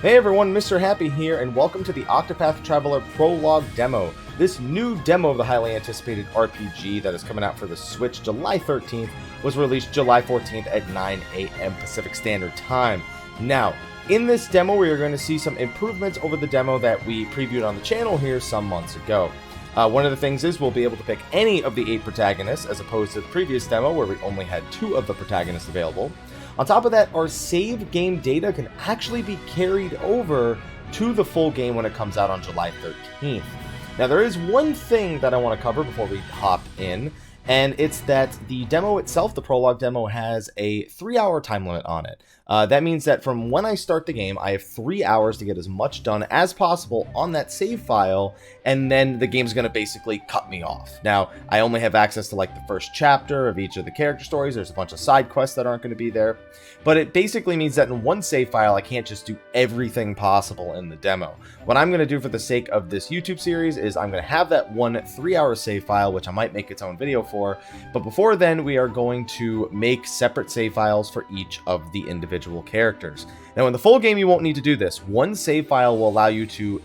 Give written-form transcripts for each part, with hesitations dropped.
Hey everyone, Mr. Happy here, and welcome to the Octopath Traveler Prologue demo. This new demo of the highly anticipated RPG that is coming out for the Switch July 13th was released July 14th at 9 a.m. Pacific Standard Time. Now, in this demo, we are going to see some improvements over the demo that we previewed on the channel here some months ago. One of the things is we'll be able to pick any of the 8 protagonists, as opposed to the previous demo where we only had 2 of the protagonists available. On top of that, our save game data can actually be carried over to the full game when it comes out on July 13th. Now, there is one thing that I want to cover before we hop in, and it's that the demo itself, the prologue demo, has a 3-hour time limit on it. That means that from when I start the game, I have 3 hours to get as much done as possible on that save file, and then the game's going to basically cut me off. Now, I only have access to like the first chapter of each of the character stories. There's a bunch of side quests that aren't going to be there, but it basically means that in one save file, I can't just do everything possible in the demo. What I'm going to do for the sake of this YouTube series is I'm going to have that one 3-hour save file, which I might make its own video for, but before then, we are going to make separate save files for each of the individual characters. Now, in the full game, you won't need to do this. One save file will allow you to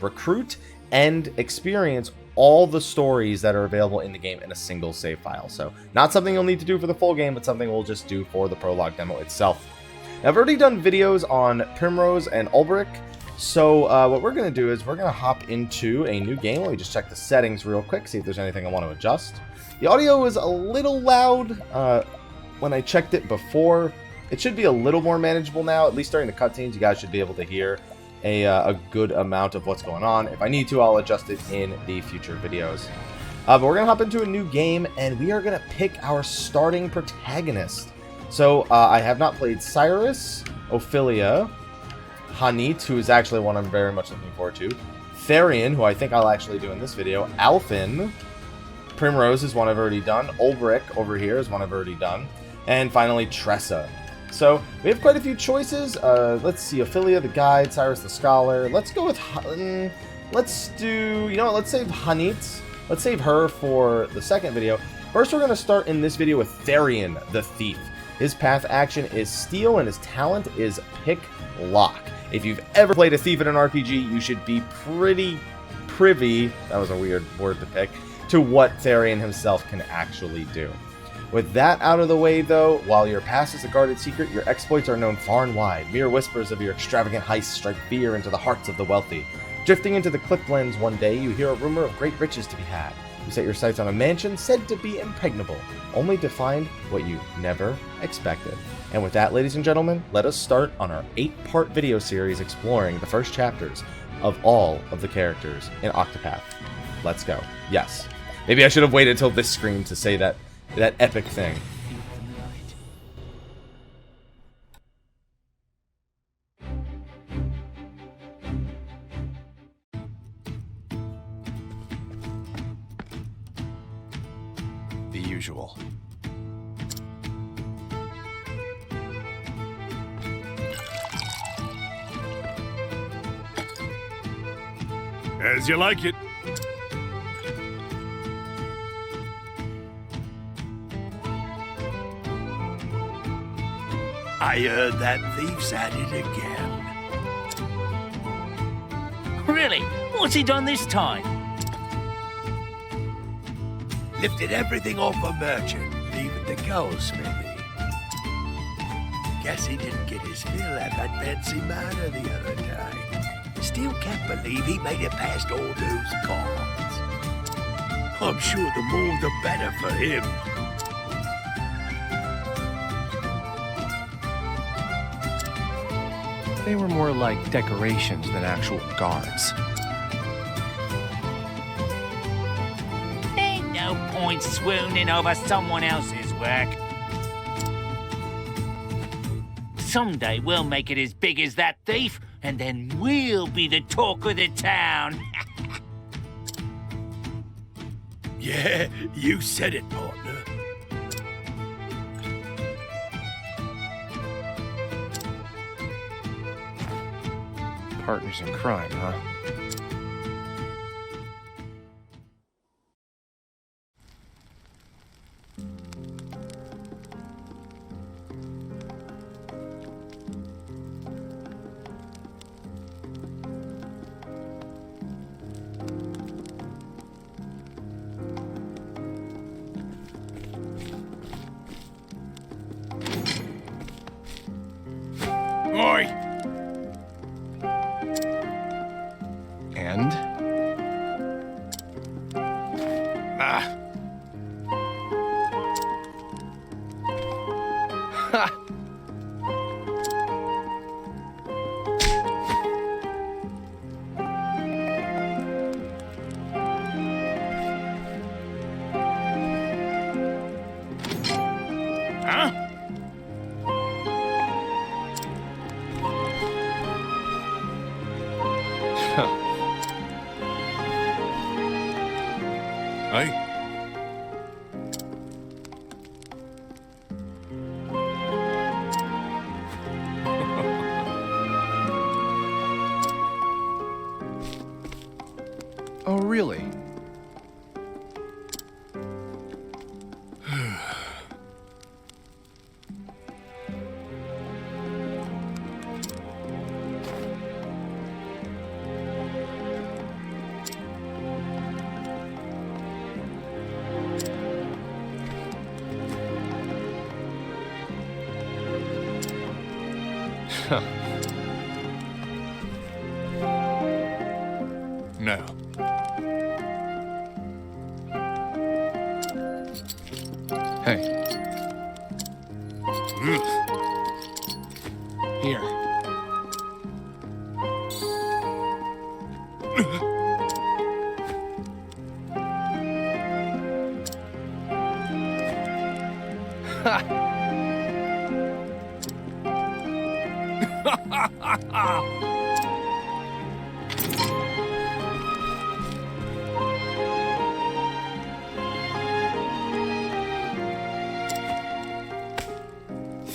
recruit and experience all the stories that are available in the game in a single save file. So, not something you'll need to do for the full game, but something we'll just do for the prologue demo itself. Now, I've already done videos on Primrose and Ulbrich, so what we're going to do is we're going to hop into a new game. Let me just check the settings real quick, see if there's anything I want to adjust. The audio is a little loud when I checked it before. It should be a little more manageable now. At least during the cutscenes, you guys should be able to hear a good amount of what's going on. If I need to, I'll adjust it in the future videos. But we're going to hop into a new game, and we are going to pick our starting protagonist. So I have not played Cyrus, Ophelia, Hanit, who is actually one I'm very much looking forward to, Therion, who I think I'll actually do in this video, Alphen, Primrose is one I've already done, Ulbrich over here is one I've already done, and finally Tressa. So we have quite a few choices. Let's see, Ophelia the guide, Cyrus the scholar. Let's go with, let's do, you know what, let's save Hanit. Let's save her for the second video. First, we're going to start in this video with Therion the thief. His path action is steal, and his talent is pick lock. If you've ever played a thief in an RPG, you should be pretty privy, that was a weird word to pick, to what Therion himself can actually do. With that out of the way, though, while your past is a guarded secret, your exploits are known far and wide. Mere whispers of your extravagant heists strike fear into the hearts of the wealthy. Drifting into the Clifflands one day, you hear a rumor of great riches to be had. You set your sights on a mansion said to be impregnable, only to find what you never expected. And with that, ladies and gentlemen, let us start on our 8-part video series exploring the first chapters of all of the characters in Octopath. Let's go. Yes. Maybe I should have waited till this screen to say that epic thing. The usual. As you like it. I heard that thief's at it again. Really? What's he done this time? Lifted everything off a merchant, leaving the goldsmithy. Guess he didn't get his fill at that fancy manor the other day. Still can't believe he made it past all those guards. I'm sure the more the better for him. They were more like decorations than actual guards. Ain't no point swooning over someone else's work. Someday we'll make it as big as that thief, and then we'll be the talk of the town. Yeah, you said it, partner. Partners in crime, huh? Oi! And? Ah! Ha! Huh? Hey? Oh, really? No. Hey, here.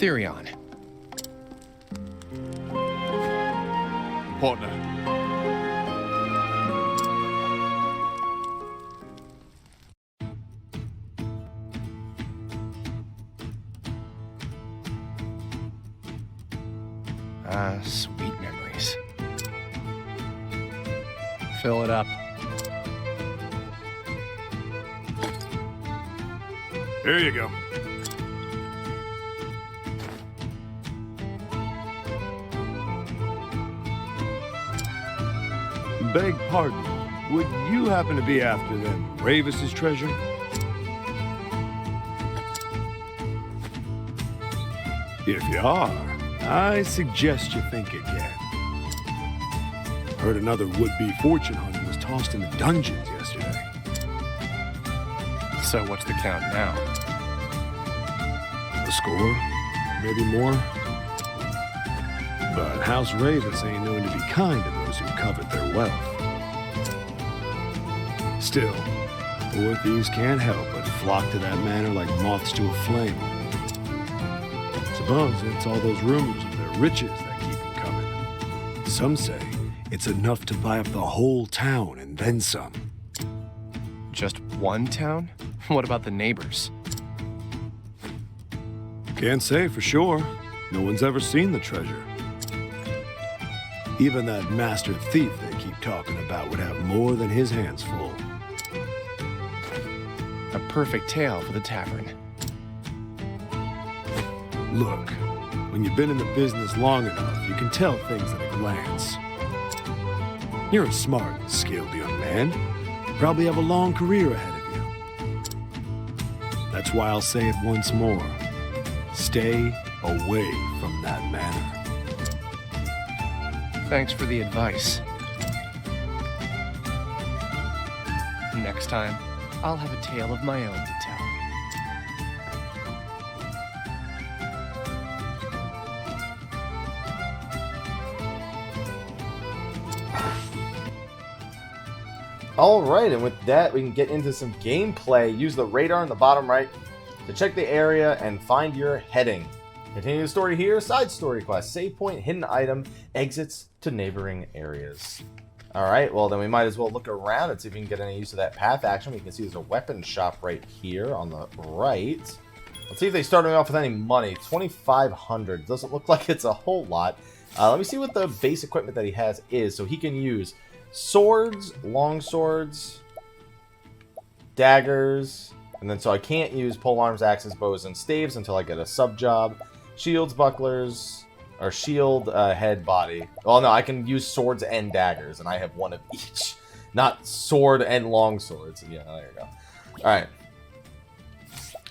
Therion. Partner. Sweet memories. Fill it up. Here you go. Beg pardon, would you happen to be after them Ravus's treasure? If you are, I suggest you think again. Heard another would-be fortune hunter was tossed in the dungeons yesterday. So what's the count now? A score? Maybe more? But House Ravus ain't known to be kind to those who covet their wealth. Still, poor thieves can't help but flock to that manor like moths to a flame. Suppose it's all those rumors of their riches that keep them coming. Some say it's enough to buy up the whole town and then some. Just one town? What about the neighbors? Can't say for sure. No one's ever seen the treasure. Even that master thief they keep talking about would have more than his hands full. A perfect tale for the tavern. Look, when you've been in the business long enough, you can tell things at a glance. You're a smart and skilled young man. Probably have a long career ahead of you. That's why I'll say it once more. Stay away from that manor. Thanks for the advice. Next time, I'll have a tale of my own to tell. Alright, and with that, we can get into some gameplay. Use the radar in the bottom right to check the area and find your heading. Continue the story here, side story quest, save point, hidden item, exits to neighboring areas. Alright, well then we might as well look around and see if we can get any use of that path action. We can see there's a weapon shop right here on the right. Let's see if they start me off with any money. 2,500. Doesn't look like it's a whole lot. Let me see what the base equipment that he has is. So he can use swords, long swords, daggers, and then so I can't use polearms, axes, bows, and staves until I get a sub job. Shields, bucklers, Or shield, head, body. Oh no, I can use swords and daggers, and I have one of each. Not sword and long swords. Yeah, there you go. Alright.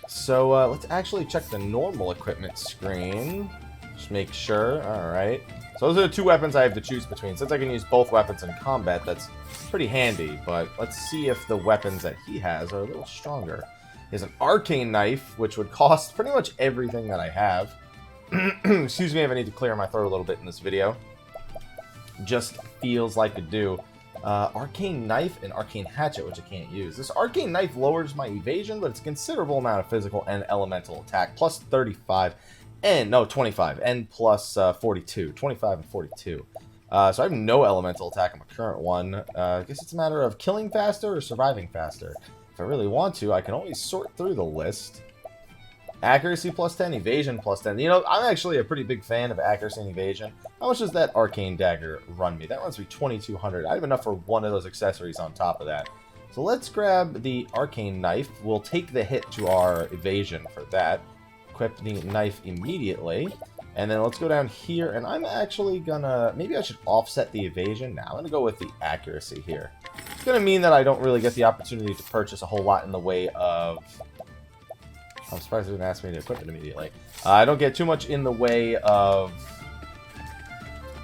So, let's actually check the normal equipment screen. Just make sure. Alright. So those are the two weapons I have to choose between. Since I can use both weapons in combat, that's pretty handy. But let's see if the weapons that he has are a little stronger. He has an Arcane Knife, which would cost pretty much everything that I have. Excuse me if I need to clear my throat a little bit in this video. Just feels like a do. Arcane Knife and Arcane Hatchet, which I can't use. This Arcane Knife lowers my evasion, but it's a considerable amount of physical and elemental attack. Plus 35, and no, 25, and plus 42. 25 and 42. So I have no elemental attack on my current one. I guess it's a matter of killing faster or surviving faster. If I really want to, I can always sort through the list. Accuracy plus 10, evasion plus 10. You know, I'm actually a pretty big fan of accuracy and evasion. How much does that Arcane Dagger run me? That runs me 2,200. I have enough for one of those accessories on top of that. So let's grab the Arcane Knife. We'll take the hit to our evasion for that. Equip the knife immediately. And then let's go down here, and I'm actually gonna... Maybe I should offset the evasion. Now I'm gonna go with the accuracy here. It's gonna mean that I don't really get the opportunity to purchase a whole lot in the way of... I'm surprised they didn't ask me to equip it immediately. I don't get too much in the way of,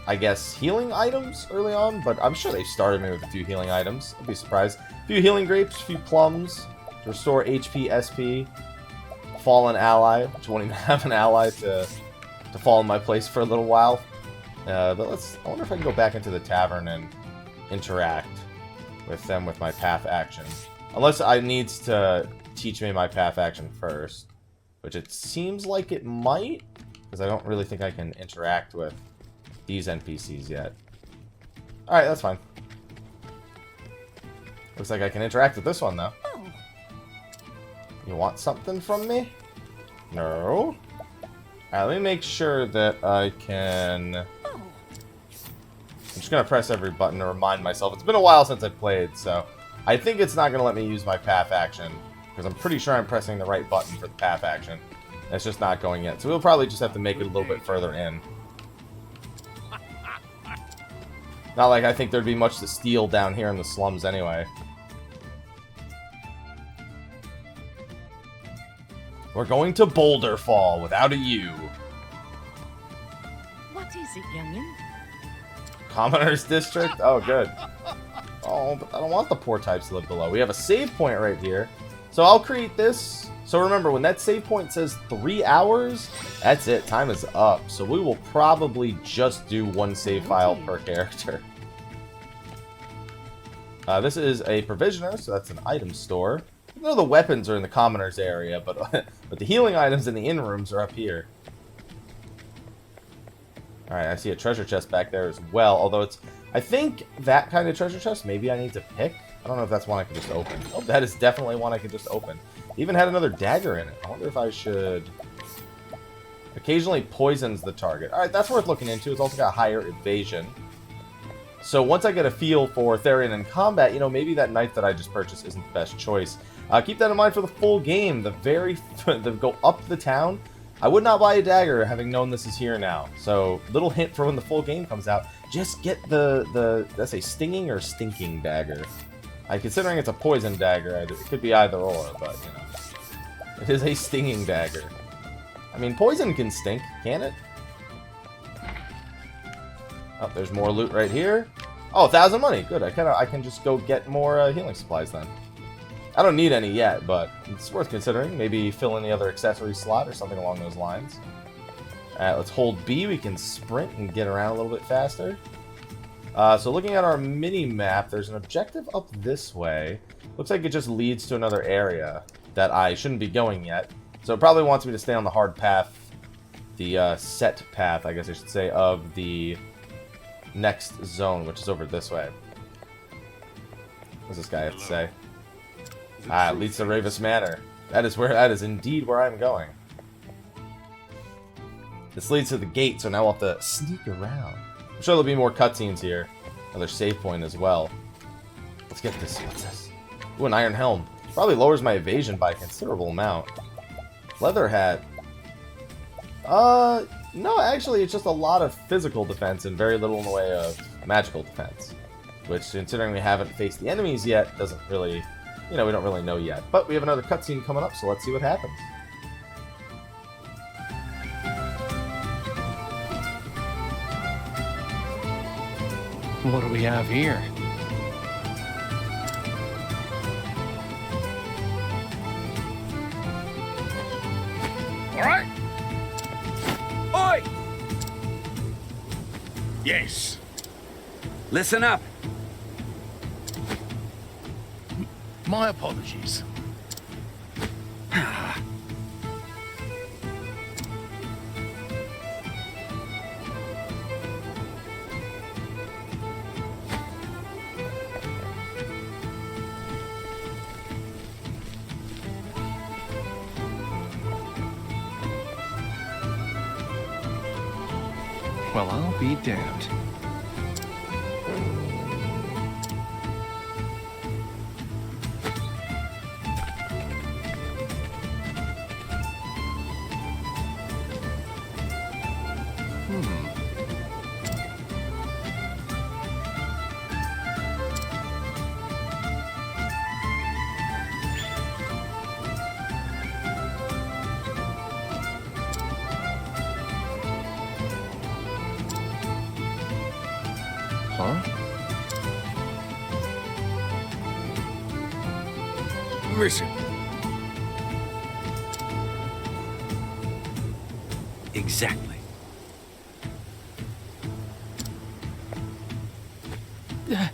I guess, healing items early on, but I'm sure they started me with a few healing items. I'd be surprised. A few healing grapes, a few plums, to restore HP, SP, fallen ally, which won't even have an ally to fall in my place for a little while. But I wonder if I can go back into the tavern and interact with them with my path action. Unless I needs to teach me my path action first, which it seems like it might, because I don't really think I can interact with these NPCs yet. Alright, that's fine. Looks like I can interact with this one, though. You want something from me? No. Alright, let me make sure that I can... I'm just going to press every button to remind myself. It's been a while since I played, so I think it's not going to let me use my path action, because I'm pretty sure I'm pressing the right button for the path action. It's just not going yet. So we'll probably just have to make it a little bit further in. Not like I think there'd be much to steal down here in the slums anyway. We're going to Boulder Fall without a U. What is it, youngin? Commoner's District? Oh, good. Oh, but I don't want the poor types to live below. We have a save point right here. So I'll create this. So remember, when that save point says 3 hours, that's it. Time is up. So we will probably just do one save file per character. This is a provisioner, so that's an item store. I know the weapons are in the commoners area, but the healing items in the inn rooms are up here. Alright, I see a treasure chest back there as well, although it's... I think that kind of treasure chest, maybe I need to pick. I don't know if that's one I can just open. Oh, that is definitely one I can just open. Even had another dagger in it. I wonder if I should... Occasionally poisons the target. Alright, that's worth looking into. It's also got higher evasion. So once I get a feel for Therion in combat, you know, maybe that knife that I just purchased isn't the best choice. Keep that in mind for the full game. The go up the town. I would not buy a dagger, having known this is here now. So, little hint for when the full game comes out. Just get that's a stinging or stinking dagger. Considering it's a poison dagger, it could be either or, but, you know. It is a stinging dagger. I mean, poison can stink, can it? Oh, there's more loot right here. Oh, 1,000 money. Good. I can just go get more healing supplies then. I don't need any yet, but it's worth considering. Maybe fill in the other accessory slot or something along those lines. Alright, let's hold B. We can sprint and get around a little bit faster. So looking at our mini-map, there's an objective up this way. Looks like it just leads to another area that I shouldn't be going yet. So it probably wants me to stay on the hard path, the set path, I guess I should say, of the next zone, which is over this way. What's this guy have to say? It leads to Ravus Manor. That is indeed where I'm going. This leads to the gate, so now we'll have to sneak around. I'm sure there'll be more cutscenes here. Another save point as well. Let's get this. What's this? Ooh, an iron helm. Probably lowers my evasion by a considerable amount. Leather hat. You No, actually, it's just a lot of physical defense and very little in the way of magical defense. Which, considering we haven't faced the enemies yet, doesn't really... we don't really know yet. But we have another cutscene coming up, so let's see what happens. What do we have here? All right. Oi! Yes. Listen up. My apologies. Well, I'll be damned. Huh? Listen. Exactly. Yeah.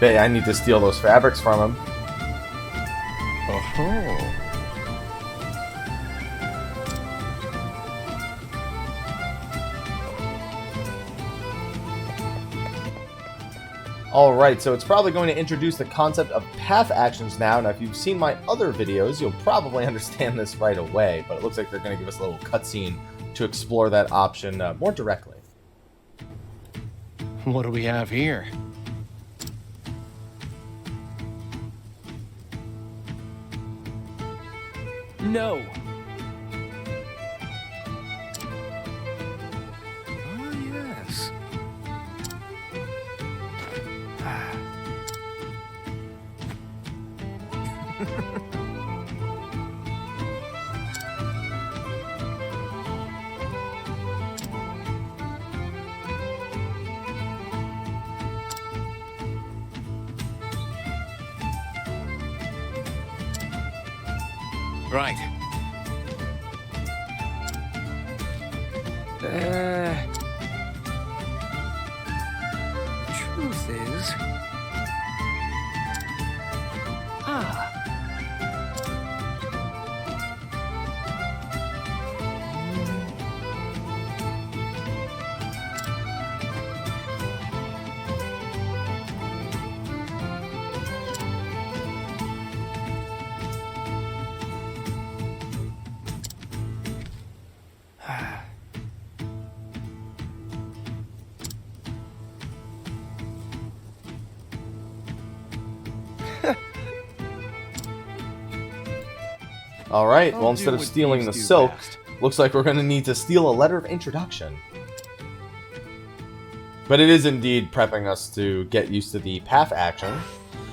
Bet I need to steal those fabrics from him. Oh. Alright, so it's probably going to introduce the concept of path actions now. Now, if you've seen my other videos, you'll probably understand this right away, but it looks like they're going to give us a little cutscene to explore that option more directly. What do we have here? No. Oh, yes. Right. The truth is... Alright, I'll well, do instead of what stealing thieves the do silk, best. looks like we're going to need to steal a letter of introduction. But it is indeed prepping us to get used to the path action.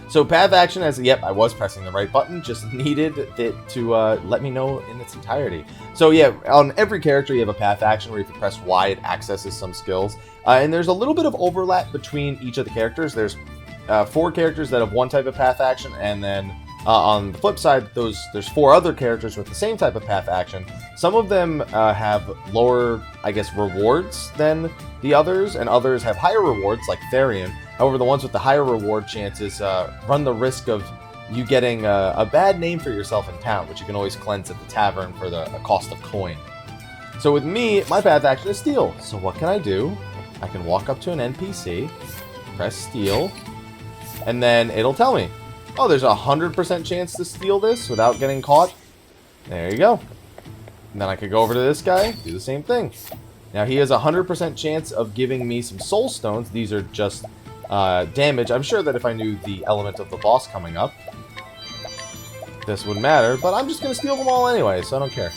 So path action, yep, I was pressing the right button, just needed it to let me know in its entirety. So yeah, on every character you have a path action where if you press Y it accesses some skills. And there's a little bit of overlap between each of the characters. There's 4 characters that have one type of path action, and then On the flip side, there's 4 other characters with the same type of path action. Some of them have lower, I guess, rewards than the others, and others have higher rewards, like Therion. However, the ones with the higher reward chances run the risk of you getting a bad name for yourself in town, which you can always cleanse at the tavern for the cost of coin. So with me, my path action is steal. So what can I do? I can walk up to an NPC, press steal, and then it'll tell me, oh, there's a 100% chance to steal this without getting caught. There you go. And then I could go over to this guy, do the same thing. Now he has a 100% chance of giving me some soul stones. These are just damage. I'm sure that if I knew the element of the boss coming up, this wouldn't matter, but I'm just going to steal them all anyway, so I don't care.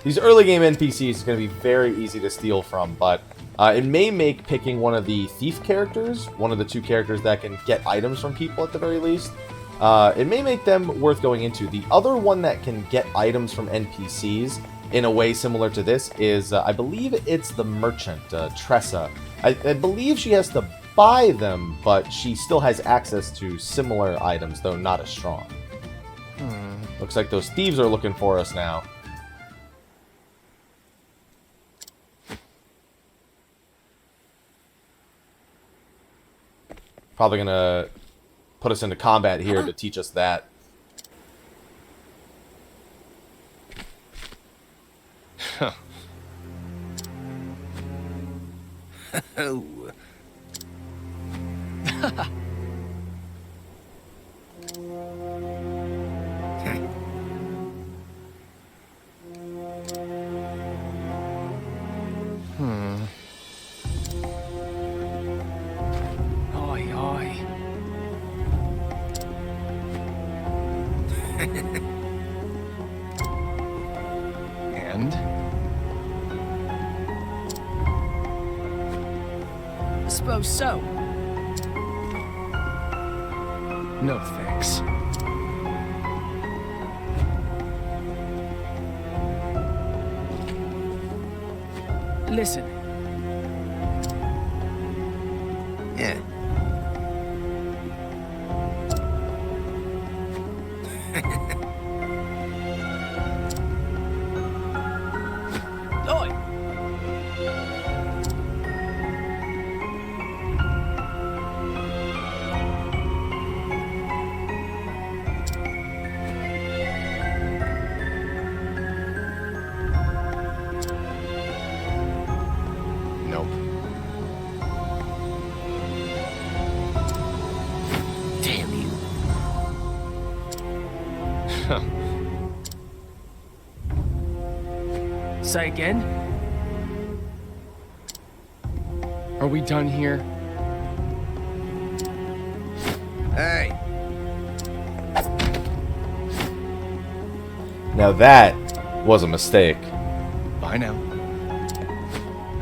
These early game NPCs is going to be very easy to steal from, but it may make picking one of the thief characters, one of the 2 characters that can get items from people at the very least, it may make them worth going into. The other one that can get items from NPCs in a way similar to this is, I believe it's the merchant, Tressa. I believe she has to buy them, but she still has access to similar items, though not as strong. Looks like those thieves are looking for us now. Probably gonna put us into combat here to teach us that. Oh. Oi, oi. And? I suppose so. No thanks. Listen, Yeah. oi! Nope. Damn you! Say again? Are we done here? Hey. Now that was a mistake. Bye now.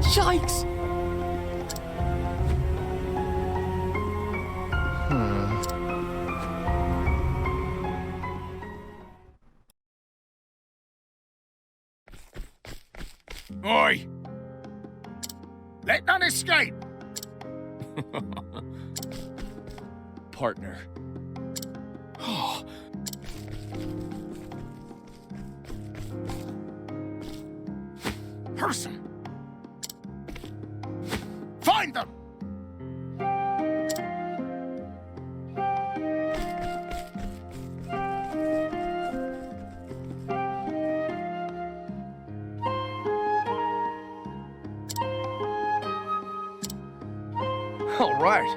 Yikes! Oi! Let none escape! Partner. Person! Find them! All right.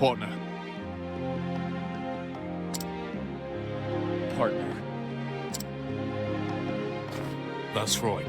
Partner. Partner. That's right.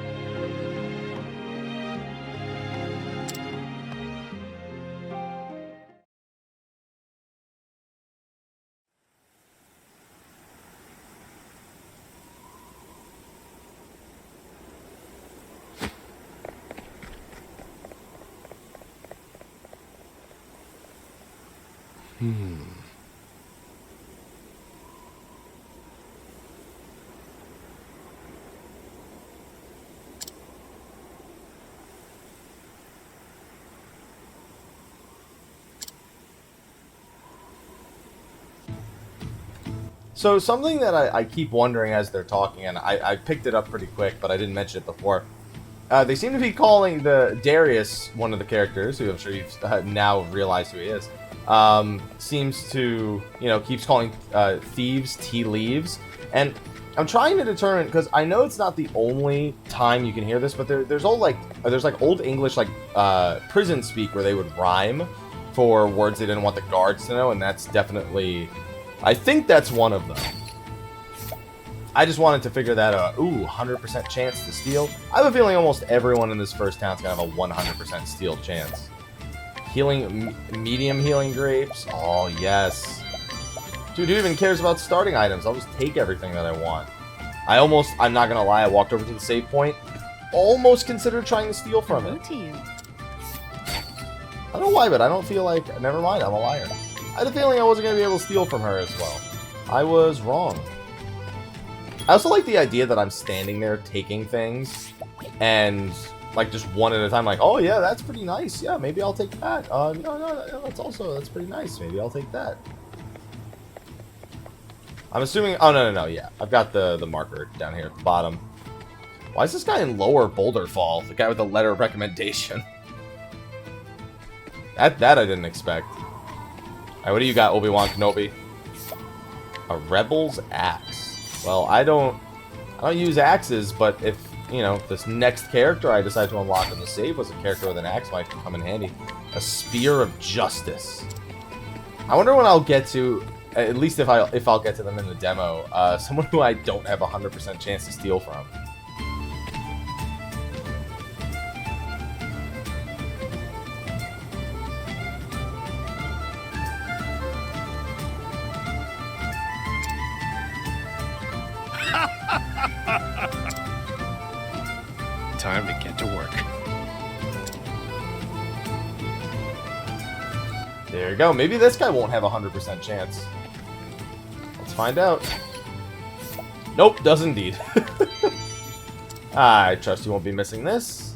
So something that I keep wondering as they're talking, and I picked it up pretty quick, but I didn't mention it before. They seem to be calling the Darius, one of the characters, who I'm sure you've now realized who he is, seems to, keeps calling thieves tea leaves. And I'm trying to determine, because I know it's not the only time you can hear this, but there's old English, prison speak where they would rhyme for words they didn't want the guards to know, and that's definitely... I think that's one of them. I just wanted to figure that out. Ooh, 100% chance to steal. I have a feeling almost everyone in this first town's gonna have a 100% steal chance. Medium healing grapes. Oh, yes. Dude, who even cares about starting items? I'll just take everything that I want. I'm not gonna lie, I walked over to the save point. Almost considered trying to steal from it. I don't know why, but I don't feel like... Never mind, I'm a liar. I had a feeling I wasn't going to be able to steal from her as well. I was wrong. I also like the idea that I'm standing there taking things and, just one at a time, oh, yeah, that's pretty nice. Yeah, maybe I'll take that. No, that's pretty nice. Maybe I'll take that. I'm assuming... Oh, no, yeah. I've got the marker down here at the bottom. Why is this guy in lower Boulder Fall? The guy with the letter of recommendation. That I didn't expect. Alright, what do you got, Obi-Wan Kenobi? A Rebel's Axe. Well, I don't use axes, but if, this next character I decide to unlock in the save was a character with an axe, might come in handy. A Spear of Justice. I wonder when I'll get to, at least if I'll get to them in the demo, someone who I don't have a 100% chance to steal from. Time to get to work. There you go. Maybe this guy won't have a 100% chance. Let's find out. Nope, does indeed. I trust you won't be missing this.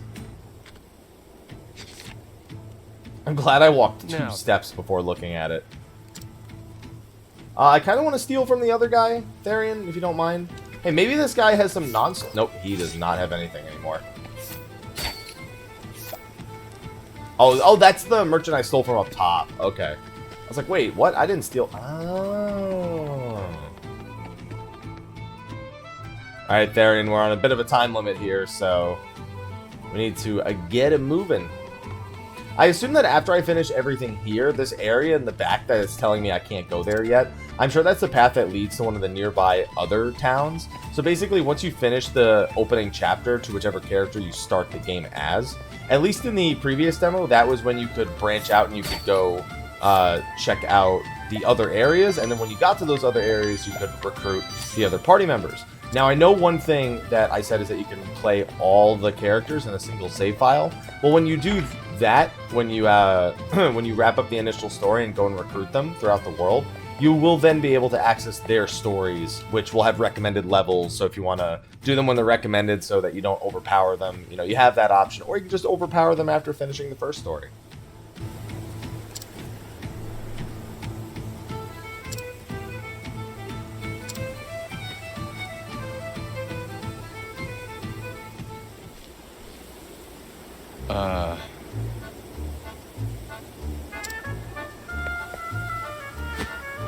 I'm glad I walked two steps before looking at it. I kind of want to steal from the other guy, Therion, if you don't mind. Hey, maybe this guy has some Nope, he does not have anything anymore. Oh, that's the merchant I stole from up top. Okay. I was like, wait, what? I didn't steal... Oh. Alright, Therion, we're on a bit of a time limit here, so... we need to get it moving. I assume that after I finish everything here, this area in the back that is telling me I can't go there yet, I'm sure that's the path that leads to one of the nearby other towns. So basically, once you finish the opening chapter to whichever character you start the game as, at least in the previous demo, that was when you could branch out and you could go check out the other areas, and then when you got to those other areas, you could recruit the other party members. Now, I know one thing that I said is that you can play all the characters in a single save file. Well, when you do that, when you when you wrap up the initial story and go and recruit them throughout the world, you will then be able to access their stories, which will have recommended levels. So if you want to do them when they're recommended so that you don't overpower them, you have that option. Or you can just overpower them after finishing the first story.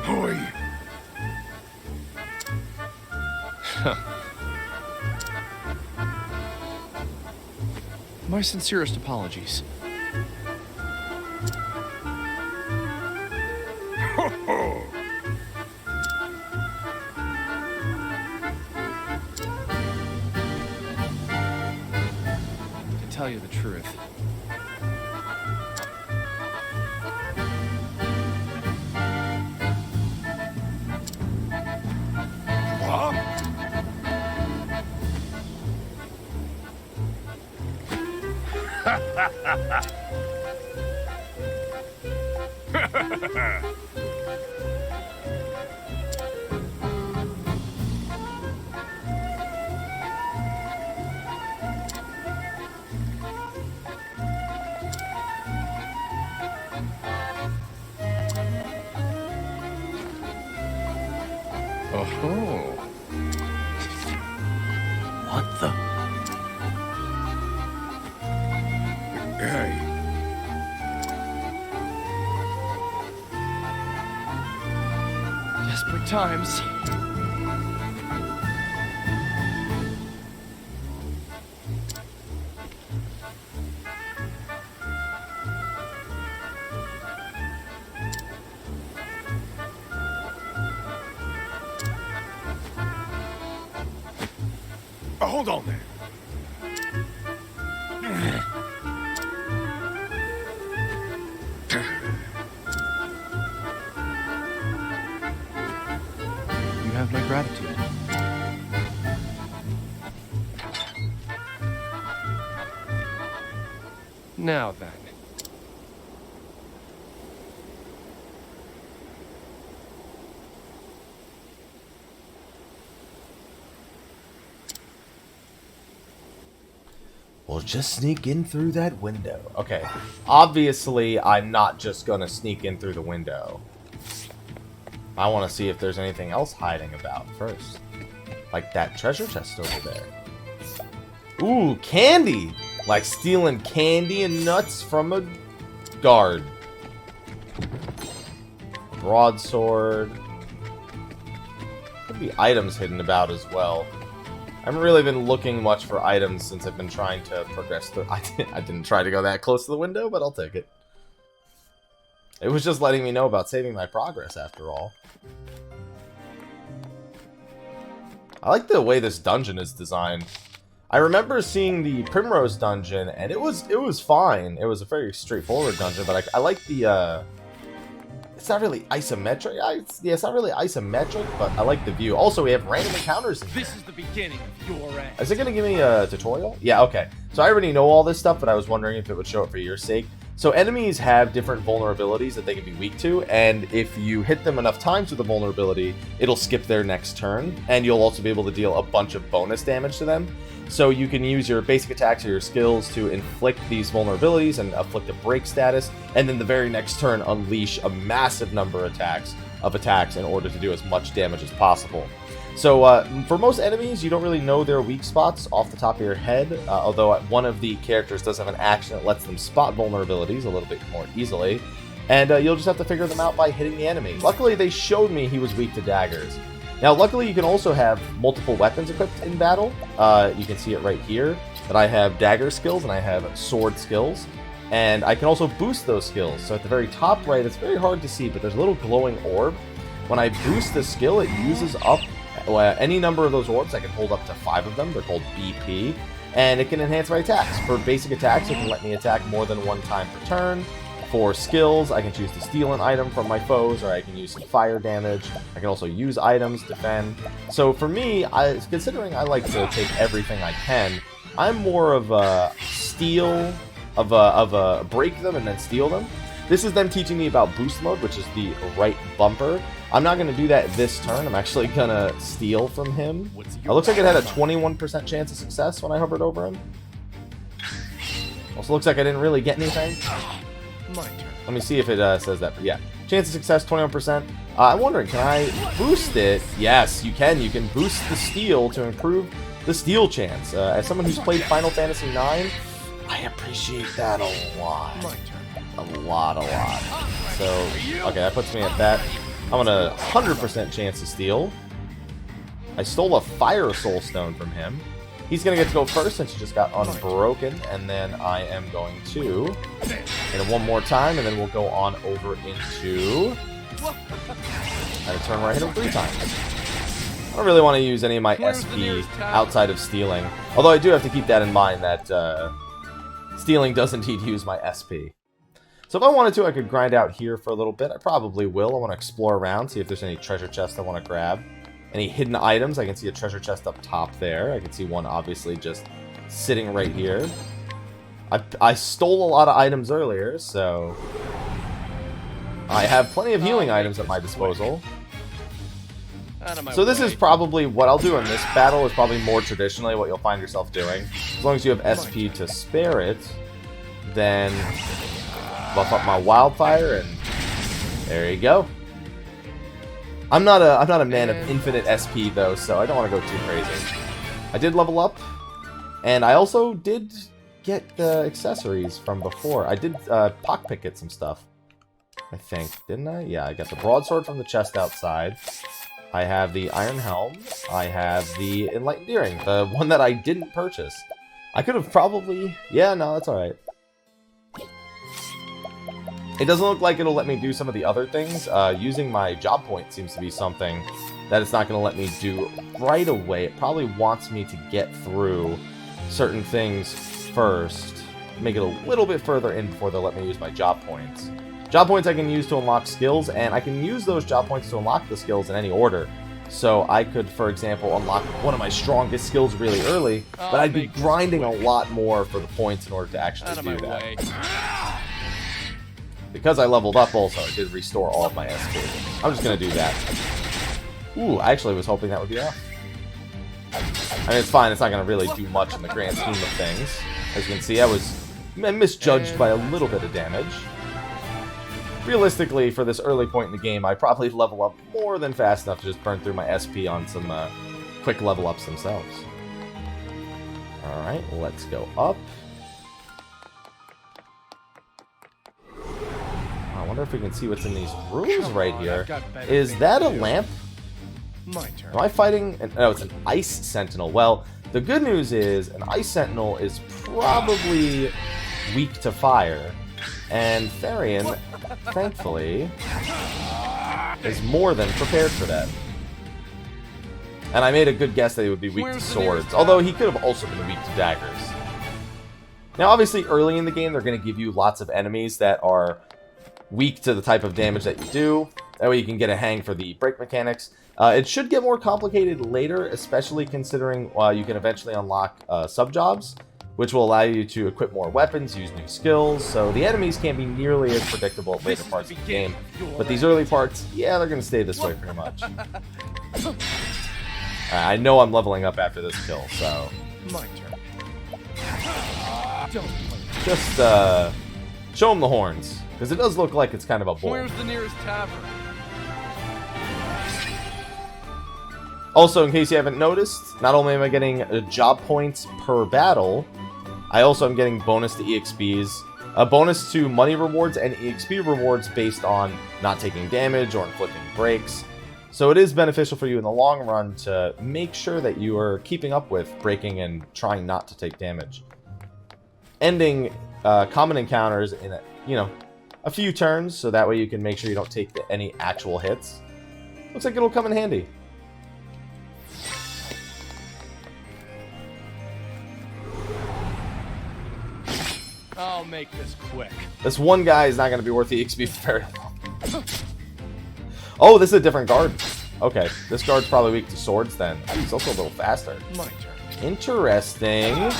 Hoi. My sincerest apologies. To tell you the truth, oh, What the? Hey, desperate times. Hold on there. You have my gratitude. Now then. We'll just sneak in through that window. Okay, obviously I'm not just gonna sneak in through the window. I want to see if there's anything else hiding about first. Like that treasure chest over there. Ooh, candy! Like stealing candy and nuts from a guard. Broadsword. Could be items hidden about as well. I haven't really been looking much for items since I've been trying to progress through. I didn't try to go that close to the window, but I'll take it. It was just letting me know about saving my progress after all. I like the way this dungeon is designed. I remember seeing the Primrose dungeon, and it was fine. It was a very straightforward dungeon, but I like the it's not really isometric. Yeah, it's not really isometric, but I like the view. Also, we have random encounters in here. This is the beginning of your end. Is it going to give me a tutorial? Yeah, okay. So I already know all this stuff, but I was wondering if it would show it for your sake. So enemies have different vulnerabilities that they can be weak to, and if you hit them enough times with a vulnerability, it'll skip their next turn, and you'll also be able to deal a bunch of bonus damage to them. So you can use your basic attacks or your skills to inflict these vulnerabilities and afflict a break status, and then the very next turn unleash a massive number of attacks in order to do as much damage as possible. So for most enemies, you don't really know their weak spots off the top of your head, although one of the characters does have an action that lets them spot vulnerabilities a little bit more easily, and you'll just have to figure them out by hitting the enemy. Luckily, they showed me he was weak to daggers. Now, luckily, you can also have multiple weapons equipped in battle. You can see it right here, that I have dagger skills and I have sword skills, and I can also boost those skills. So at the very top right, it's very hard to see, but there's a little glowing orb. When I boost the skill, it uses up any number of those orbs. I can hold up to 5 of them. They're called BP, and it can enhance my attacks. For basic attacks, it can let me attack more than one time per turn. For skills, I can choose to steal an item from my foes, or I can use some fire damage. I can also use items, defend. So for me, considering I like to take everything I can, I'm more of a steal, of a break them and then steal them. This is them teaching me about boost mode, which is the right bumper. I'm not going to do that this turn. I'm actually going to steal from him. It looks like it had a 21% chance of success when I hovered over him. Also looks like I didn't really get anything. My turn. Let me see if it says that. Yeah, chance of success 21%. I'm wondering, can I boost it? Yes, you can. You can boost the steal to improve the steal chance. As someone who's played Final Fantasy IX, I appreciate that a lot. My turn. A lot. So, okay, that puts me at that. I'm on a 100% chance to steal. I stole a Fire Soul Stone from him. He's going to get to go first since he just got unbroken, and then I am going to hit it one more time, and then we'll go on over into And a turn where I hit him 3 times. I don't really want to use any of my SP outside of stealing. Although I do have to keep that in mind that stealing does indeed use my SP. So if I wanted to, I could grind out here for a little bit. I probably will. I want to explore around, see if there's any treasure chests I want to grab. Any hidden items. I can see a treasure chest up top there. I can see one obviously just sitting right here. I stole a lot of items earlier, so I have plenty of healing items at my disposal. So this is probably what I'll do in this battle, is probably more traditionally what you'll find yourself doing. As long as you have SP to spare it, then buff up my wildfire, and there you go. I'm not a man of infinite SP though, so I don't want to go too crazy. I did level up, and I also did get the accessories from before. I did pockpicket some stuff, I think, didn't I? Yeah, I got the broadsword from the chest outside. I have the iron helm. I have the enlightened earring, the one that I didn't purchase. I could have probably... Yeah, no, that's alright. It doesn't look like it'll let me do some of the other things. Using my job point seems to be something that it's not going to let me do right away. It probably wants me to get through certain things first, make it a little bit further in before they'll let me use my job points. Job points I can use to unlock skills, and I can use those job points to unlock the skills in any order. So I could, for example, unlock one of my strongest skills really early, but I'd be grinding a lot more for the points in order to actually do that. Because I leveled up also, I did restore all of my SP. I'm just going to do that. Ooh, I actually was hoping that would be enough. I mean, it's fine, it's not going to really do much in the grand scheme of things. As you can see, I was misjudged by a little bit of damage. Realistically, for this early point in the game, I probably level up more than fast enough to just burn through my SP on some quick level ups themselves. Alright, let's go up. I wonder if we can see what's in these rooms right here. Is that a lamp? My turn. Am I fighting? No, it's an ice sentinel. Well, the good news is an ice sentinel is probably weak to fire. And Therion, thankfully, is more than prepared for that. And I made a good guess that he would be weak to swords, although he could have also been weak to daggers. Now, obviously, early in the game, they're going to give you lots of enemies that are weak to the type of damage that you do. That way you can get a hang for the break mechanics. It should get more complicated later, especially considering you can eventually unlock sub-jobs, which will allow you to equip more weapons, use new skills, so the enemies can't be nearly as predictable at later parts of the game. But these early parts, yeah, they're going to stay this way pretty much. I know I'm leveling up after this kill, so... My turn. Just, show them the horns, because it does look like it's kind of a bull. Where's the nearest tavern? Also, in case you haven't noticed, not only am I getting job points per battle, I also am getting bonus to EXPs, a bonus to money rewards and EXP rewards based on not taking damage or inflicting breaks. So it is beneficial for you in the long run to make sure that you are keeping up with breaking and trying not to take damage. Ending common encounters in a few turns, so that way you can make sure you don't take any actual hits. Looks like it'll come in handy. I'll make this quick. This one guy is not going to be worth the XP for very long. Oh, this is a different guard. Okay, this guard's probably weak to swords then. He's also a little faster. My turn. Interesting.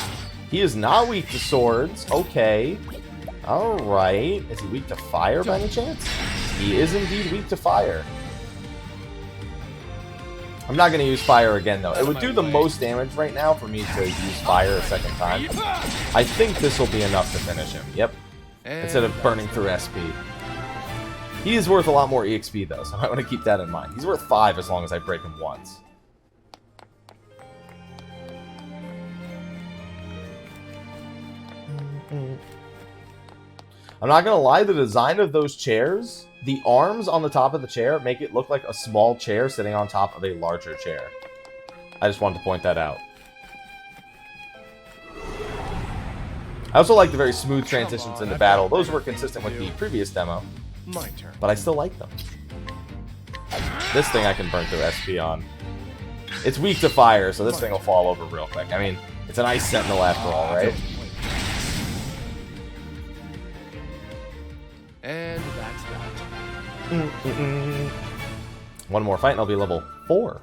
He is not weak to swords. Okay. Alright. Is he weak to fire by any chance? He is indeed weak to fire. I'm not going to use fire again, though. It would do the most damage right now for me to use fire a second time. I think this will be enough to finish him. Yep. Instead of burning through SP. He is worth a lot more EXP, though, so I want to keep that in mind. He's worth 5 as long as I break him once. I'm not going to lie, the design of those chairs, the arms on the top of the chair make it look like a small chair sitting on top of a larger chair. I just wanted to point that out. I also like the very smooth transitions into battle. Those were consistent with the previous demo, My turn. but I still like them. This thing I can burn through SP on. It's weak to fire, so this thing will fall over real quick. I mean, it's an ice sentinel after all, right? And that's that. One more fight and I'll be level 4.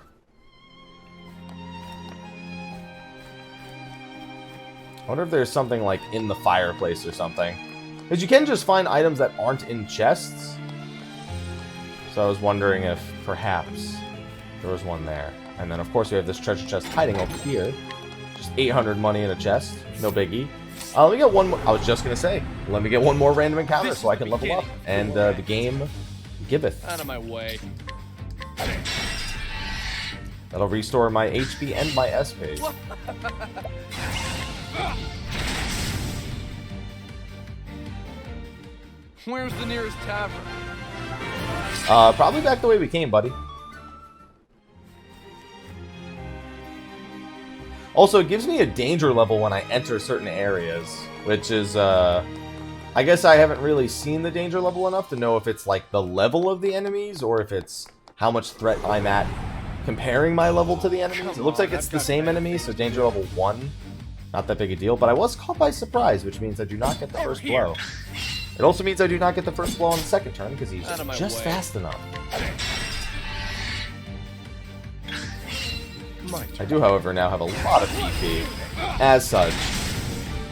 I wonder if there's something like in the fireplace or something. Because you can just find items that aren't in chests. So I was wondering if perhaps there was one there. And then of course we have this treasure chest hiding over here. Just 800 money in a chest. No biggie. Let me get one more. I was just going to say, let me get one more random encounter so I can level up. And the game giveth. Out of my way. That'll restore my HP and my SP. Where's the nearest tavern? Probably back the way we came, buddy. Also, it gives me a danger level when I enter certain areas, which is, I guess I haven't really seen the danger level enough to know if it's like the level of the enemies or if it's how much threat I'm at comparing my level to the enemies. It looks like it's the same enemies, so danger level 1. Not that big a deal, but I was caught by surprise, which means I do not get the first blow. It also means I do not get the first blow on the second turn, because he's just fast enough. I do, however, now have a lot of PP. As such,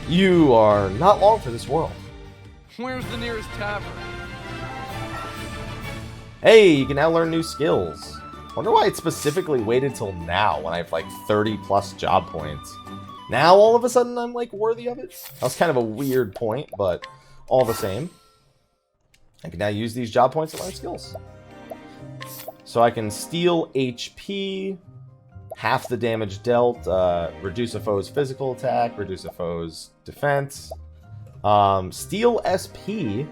you are not long for this world. Where's the nearest tavern? Hey, you can now learn new skills. Wonder why it specifically waited till now when I have like 30 plus job points. Now all of a sudden I'm like worthy of it? That was kind of a weird point, but all the same. I can now use these job points to learn skills. So I can steal HP, half the damage dealt, reduce a foe's physical attack, reduce a foe's defense, steal SP.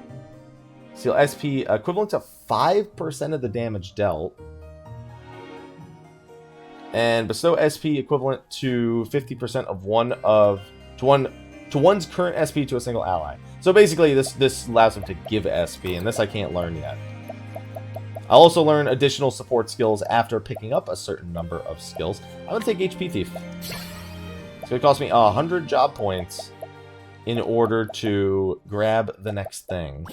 Steal SP equivalent to 5% of the damage dealt. And bestow SP equivalent to 50% of one's current SP to a single ally. So basically this allows them to give SP, and this I can't learn yet. I'll also learn additional support skills after picking up a certain number of skills. I'm gonna take HP Thief. It's gonna cost me 100 job points in order to grab the next thing.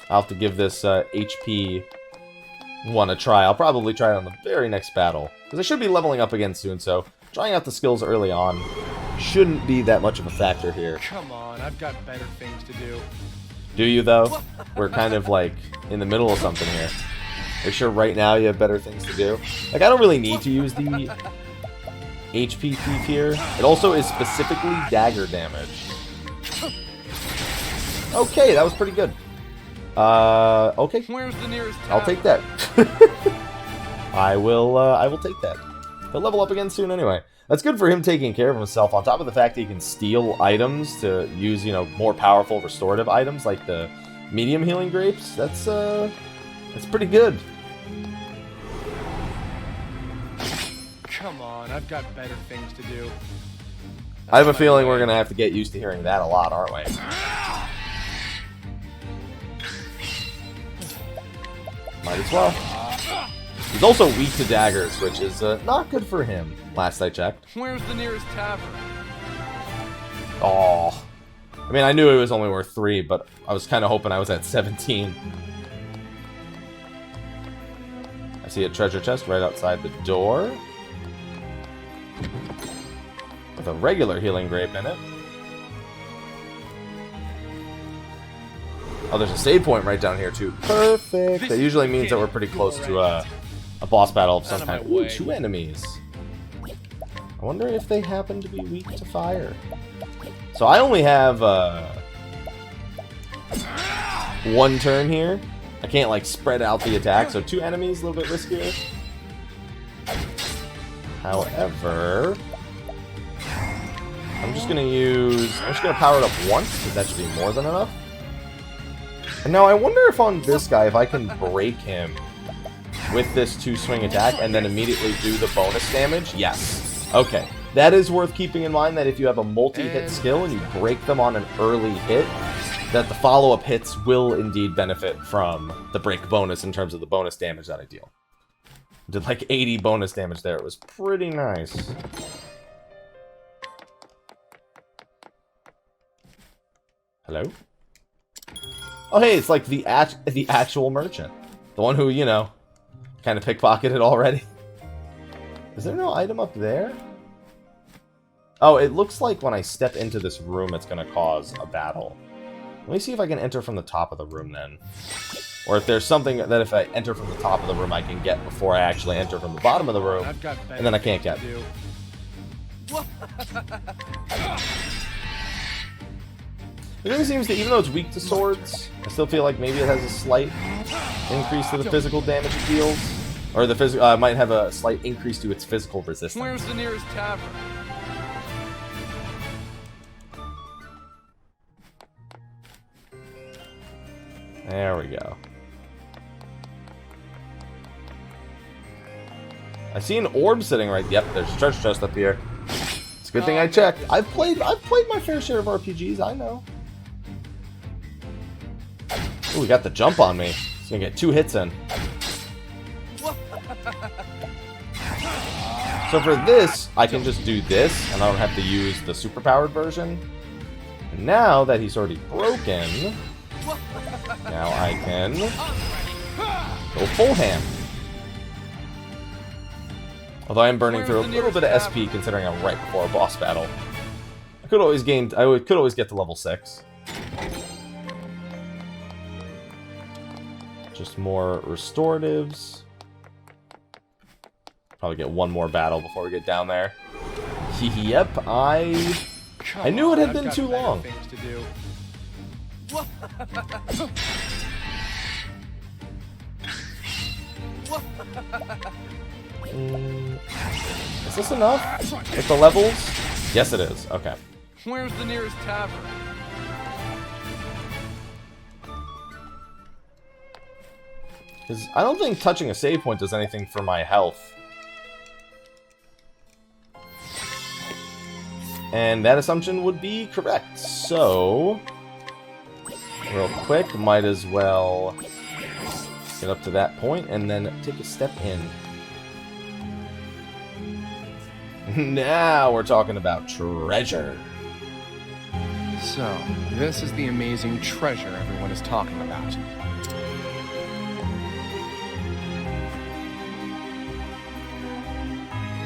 I'll have to give this HP one a try. I'll probably try it on the very next battle, because I should be leveling up again soon, so trying out the skills early on shouldn't be that much of a factor here. Come on, I've got better things to do. Do you, though? We're kind of, like, in the middle of something here. Are you sure right now you have better things to do? Like, I don't really need to use the HP Thief here. It also is specifically dagger damage. Okay, that was pretty good. Okay. Where's the nearest tavern? I'll take that. I will take that. He'll level up again soon anyway. That's good for him taking care of himself, on top of the fact that he can steal items to use, you know, more powerful restorative items like the medium healing grapes. That's pretty good. Come on, I've got better things to do. I have a feeling we're gonna have to get used to hearing that a lot, aren't we? Might as well. He's also weak to daggers, which is not good for him, last I checked. Where's the nearest tavern? Oh. I mean, I knew it was only worth 3, but I was kind of hoping I was at 17. I see a treasure chest right outside the door. With a regular healing grape in it. Oh, there's a save point right down here, too. Perfect! That usually means that we're pretty close to a boss battle of some kind. Ooh, 2 enemies. I wonder if they happen to be weak to fire. So I only have 1 turn here. I can't, like, spread out the attack, so 2 enemies, a little bit riskier. However, I'm just gonna power it up once, because that should be more than enough. And now I wonder if on this guy, if I can break him with this 2-swing attack and then immediately do the bonus damage. Yes. Okay. That is worth keeping in mind, that if you have a multi-hit skill and you break them on an early hit, that the follow-up hits will indeed benefit from the break bonus in terms of the bonus damage that I deal. Did like 80 bonus damage there. It was pretty nice. Hello? Oh, hey, it's like the actual merchant. The one who, you know, kind of pickpocketed already. Is there no item up there? Oh, it looks like when I step into this room, it's going to cause a battle. Let me see if I can enter from the top of the room then. Or if there's something that if I enter from the top of the room, I can get before I actually enter from the bottom of the room. And then I can't get. It really seems that even though it's weak to swords, I still feel like maybe it has a slight increase to the physical damage it deals. Or the physical might have a slight increase to its physical resistance. Where's the nearest tavern? There we go. I see an orb sitting right. Yep, there's a treasure chest up here. It's a good thing I checked. I've played my fair share of RPGs. I know. Ooh, we got the jump on me. He's gonna get 2 hits in. So for this, I can just do this, and I don't have to use the superpowered version. And now that he's already broken, now I can go full hand. Although I am burning through a little bit of SP, considering I'm right before a boss battle. I could always get to level 6. Just more restoratives. Probably get one more battle before we get down there. Yep, I knew it had been too long. Is this enough? With the levels? Yes, it is. Okay. Where's the nearest tavern? Because I don't think touching a save point does anything for my health. And that assumption would be correct. So, real quick, might as well get up to that point and then take a step in. Now we're talking about treasure. So, this is the amazing treasure everyone is talking about.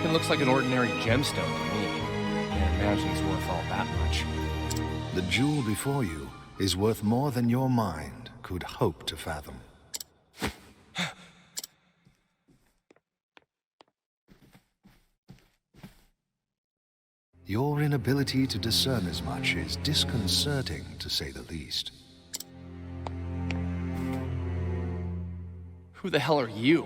It looks like an ordinary gemstone to me. Can't imagine it's worth all that much. The jewel before you is worth more than your mind could hope to fathom. Your inability to discern as much is disconcerting, to say the least. Who the hell are you?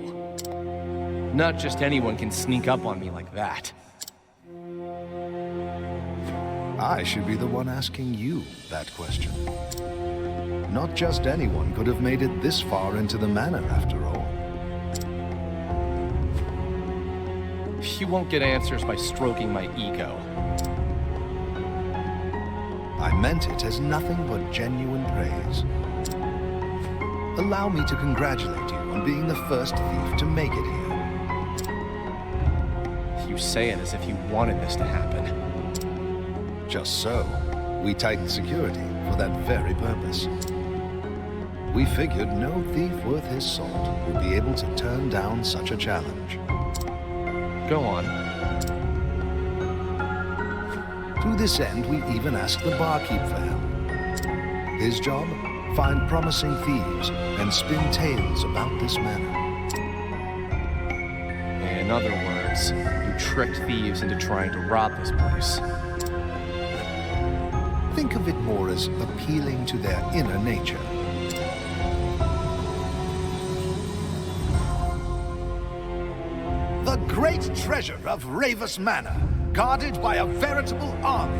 Not just anyone can sneak up on me like that. I should be the one asking you that question. Not just anyone could have made it this far into the Manor, after all. You won't get answers by stroking my ego. I meant it as nothing but genuine praise. Allow me to congratulate you on being the first thief to make it here. You say it as if you wanted this to happen. Just so. We tightened security for that very purpose. We figured no thief worth his salt would be able to turn down such a challenge. Go on. To this end, we even asked the barkeep for help. His job? Find promising thieves and spin tales about this manor. In other words, you tricked thieves into trying to rob this place. Think of it more as appealing to their inner nature. The great treasure of Ravus Manor, guarded by a veritable army.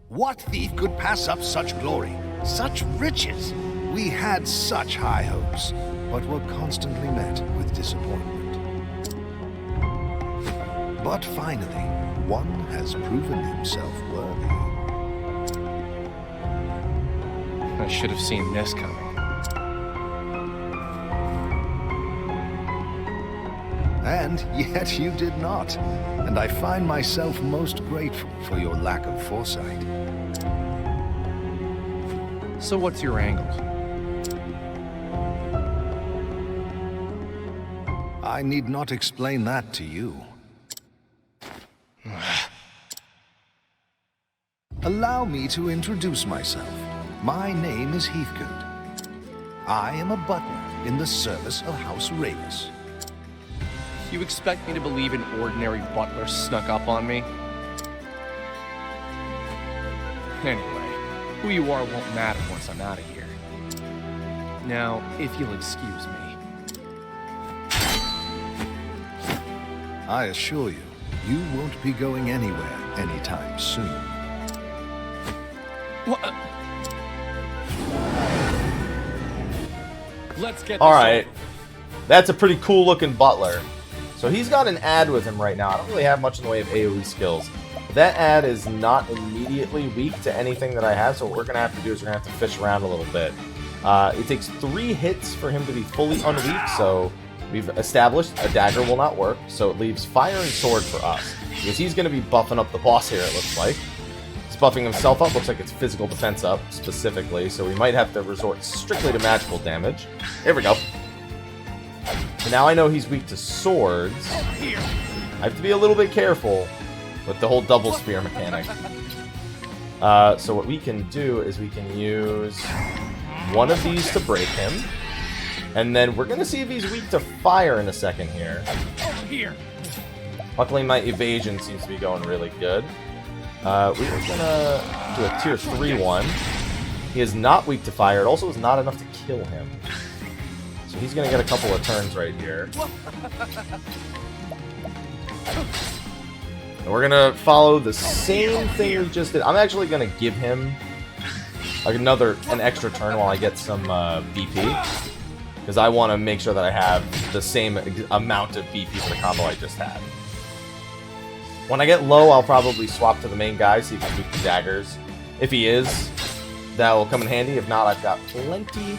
What thief could pass up such glory, such riches? We had such high hopes, but were constantly met with disappointment. But finally, one has proven himself worthy. I should have seen this coming. And yet you did not. And I find myself most grateful for your lack of foresight. So what's your angle? I need not explain that to you. Allow me to introduce myself. My name is Heathcote. I am a butler in the service of House Ravus. You expect me to believe an ordinary butler snuck up on me? Anyway, who you are won't matter once I'm out of here. Now, if you'll excuse me. I assure you, you won't be going anywhere anytime soon. What? Let's get All this right. over. That's a pretty cool looking butler. So he's got an ad with him right now. I don't really have much in the way of AoE skills. That ad is not immediately weak to anything that I have, so what we're going to have to do is we're going to have to fish around a little bit. It takes 3 hits for him to be fully unweak, so we've established a dagger will not work, so it leaves fire and sword for us. Because he's going to be buffing up the boss here, it looks like. He's buffing himself up, looks like it's physical defense up, specifically, so we might have to resort strictly to magical damage. Here we go. So now I know he's weak to swords. I have to be a little bit careful with the whole double spear mechanic. So what we can do is we can use one of these to break him. And then we're going to see if he's weak to fire in a second here. Luckily my evasion seems to be going really good. We're going to do a tier 3 one. He is not weak to fire. It also is not enough to kill him. So he's going to get a couple of turns right here. And we're going to follow the same thing we just did. I'm actually going to give him an extra turn while I get some BP. Because I want to make sure that I have the same amount of BP for the combo I just had. When I get low, I'll probably swap to the main guy, see if he's weak to daggers. If he is, that will come in handy. If not, I've got plenty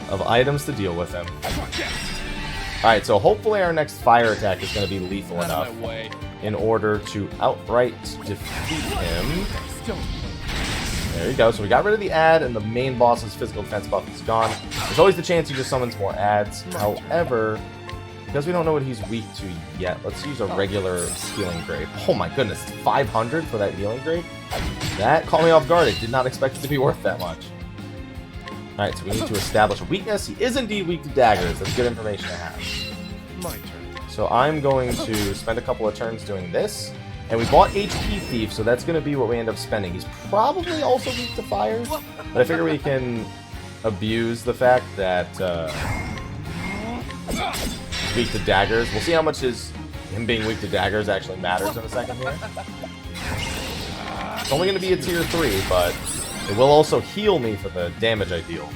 of items to deal with him. Alright, so hopefully our next fire attack is going to be lethal enough in order to outright defeat him. There you go. So we got rid of the ad, and the main boss's physical defense buff is gone. There's always the chance he just summons more ads. However, because we don't know what he's weak to yet, let's use a regular healing grade. Oh my goodness, 500 for that healing grade? That caught me off guard. I did not expect it to be worth that much. Alright, so we need to establish a weakness. He is indeed weak to daggers. That's good information to have. My turn. So I'm going to spend a couple of turns doing this. And we bought HP Thief, so that's going to be what we end up spending. He's probably also weak to fire, but I figure we can abuse the fact that he's weak to daggers. We'll see how much him being weak to daggers actually matters in a second here. It's only going to be a tier 3, but it will also heal me for the damage I deal.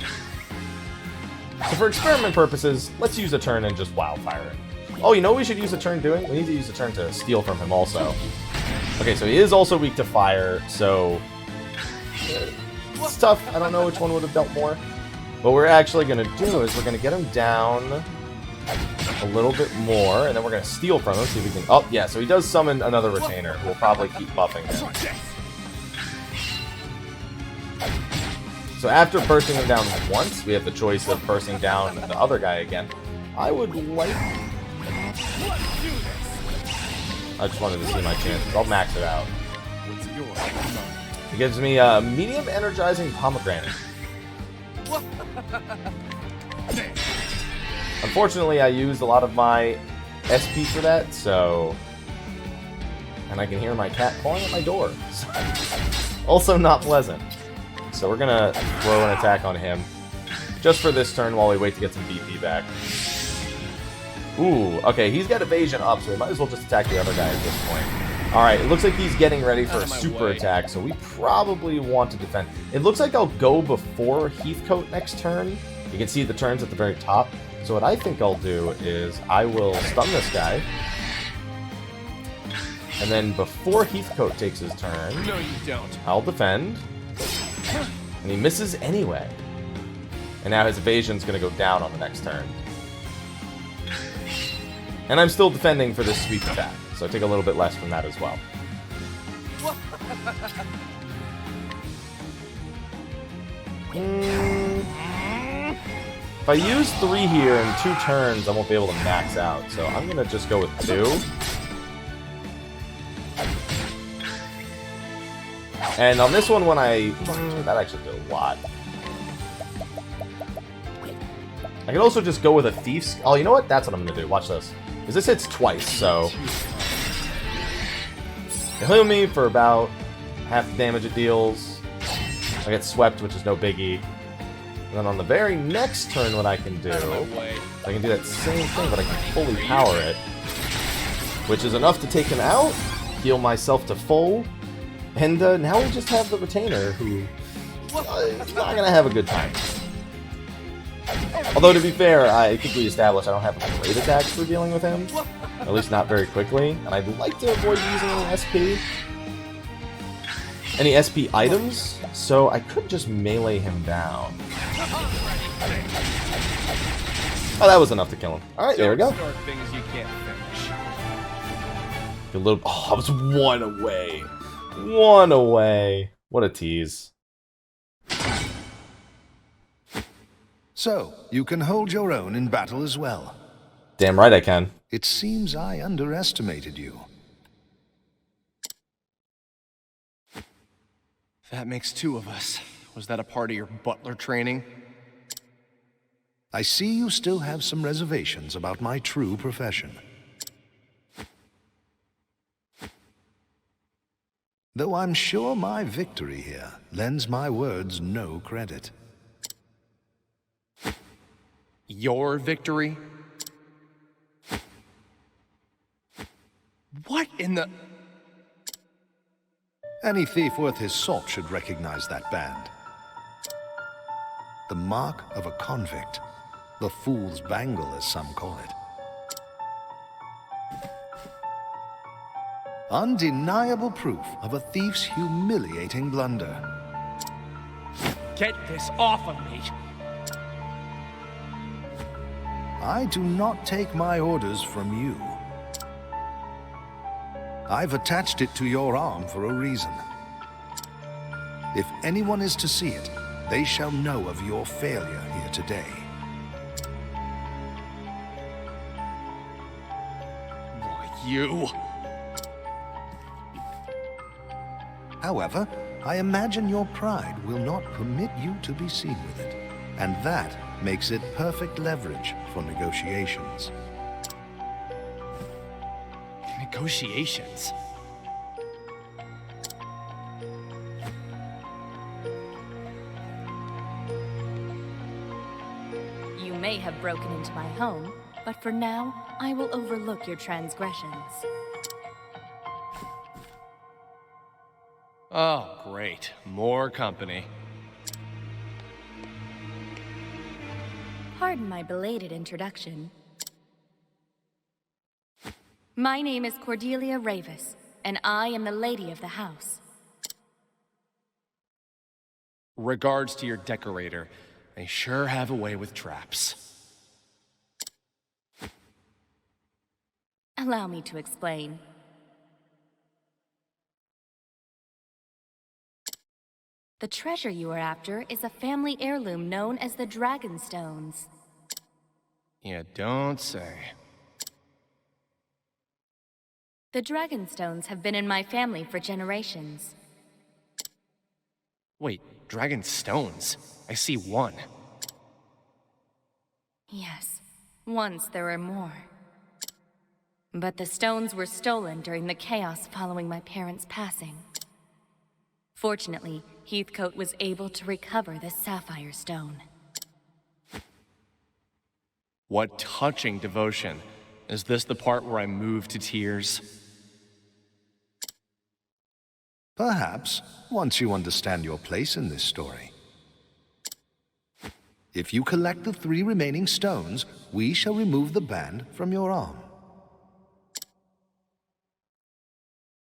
So for experiment purposes, let's use a turn and just wildfire him. Oh, you know what we should use a turn doing? We need to use a turn to steal from him also. Okay, so he is also weak to fire, so it's tough. I don't know which one would have dealt more. What we're actually going to do is we're going to get him down a little bit more, and then we're going to steal from him, see if we can... Oh, yeah, so he does summon another retainer, who will probably keep buffing him. So after bursting him down once, we have the choice of bursting down the other guy again. I would like... I just wanted to see my chances. I'll max it out. It gives me a medium energizing pomegranate. Unfortunately, I used a lot of my SP for that, so... And I can hear my cat clawing at my door. Also not pleasant. So we're gonna throw an attack on him. Just for this turn while we wait to get some BP back. Ooh, okay, he's got evasion up, so we might as well just attack the other guy at this point. Alright, it looks like he's getting ready for a super attack, so we probably want to defend. It looks like I'll go before Heathcote next turn. You can see the turns at the very top. So what I think I'll do is I will stun this guy. And then before Heathcote takes his turn, No, you don't. I'll defend. And he misses anyway. And now his evasion's going to go down on the next turn. And I'm still defending for this sweep attack, so I take a little bit less from that as well. If I use 3 here in 2 turns, I won't be able to max out, so I'm going to just go with 2. And on this one, when I... that actually did a lot. I could also just go with a Thief's... oh, you know what? That's what I'm going to do. Watch this. Because this hits twice, so... It'll heal me for about half the damage it deals. I get swept, which is no biggie. And then on the very next turn, what I can do... I can do that same thing, but I can fully power it. Which is enough to take him out, heal myself to full, and now we just have the Retainer, who is not going to have a good time. Although, to be fair, I think we established I don't have great attacks for dealing with him. At least not very quickly. And I'd like to avoid using any SP items, so I could just melee him down. Oh, that was enough to kill him. Alright, there we go. Things you can't finish. A little... oh, I was 1 away. 1 away. What a tease. So, you can hold your own in battle as well. Damn right I can. It seems I underestimated you. That makes 2 of us. Was that a part of your butler training? I see you still have some reservations about my true profession. Though I'm sure my victory here lends my words no credit. Your victory? What in the... Any thief worth his salt should recognize that band. The mark of a convict. The fool's bangle, as some call it. Undeniable proof of a thief's humiliating blunder. Get this off of me! I do not take my orders from you. I've attached it to your arm for a reason. If anyone is to see it, they shall know of your failure here today. Why, you... However, I imagine your pride will not permit you to be seen with it, and that makes it perfect leverage for negotiations. Negotiations? You may have broken into my home, but for now, I will overlook your transgressions. Oh, great. More company. Pardon my belated introduction. My name is Cordelia Ravus, and I am the lady of the house. Regards to your decorator. They sure have a way with traps. Allow me to explain. The treasure you are after is a family heirloom known as the Dragonstones. You don't say. The Dragonstones have been in my family for generations. Wait, dragon stones? I see 1. Yes, once there were more. But the stones were stolen during the chaos following my parents' passing. Fortunately, Heathcote was able to recover the Sapphire stone. What touching devotion. Is this the part where I move to tears? Perhaps, once you understand your place in this story. If you collect the 3 remaining stones, we shall remove the band from your arm.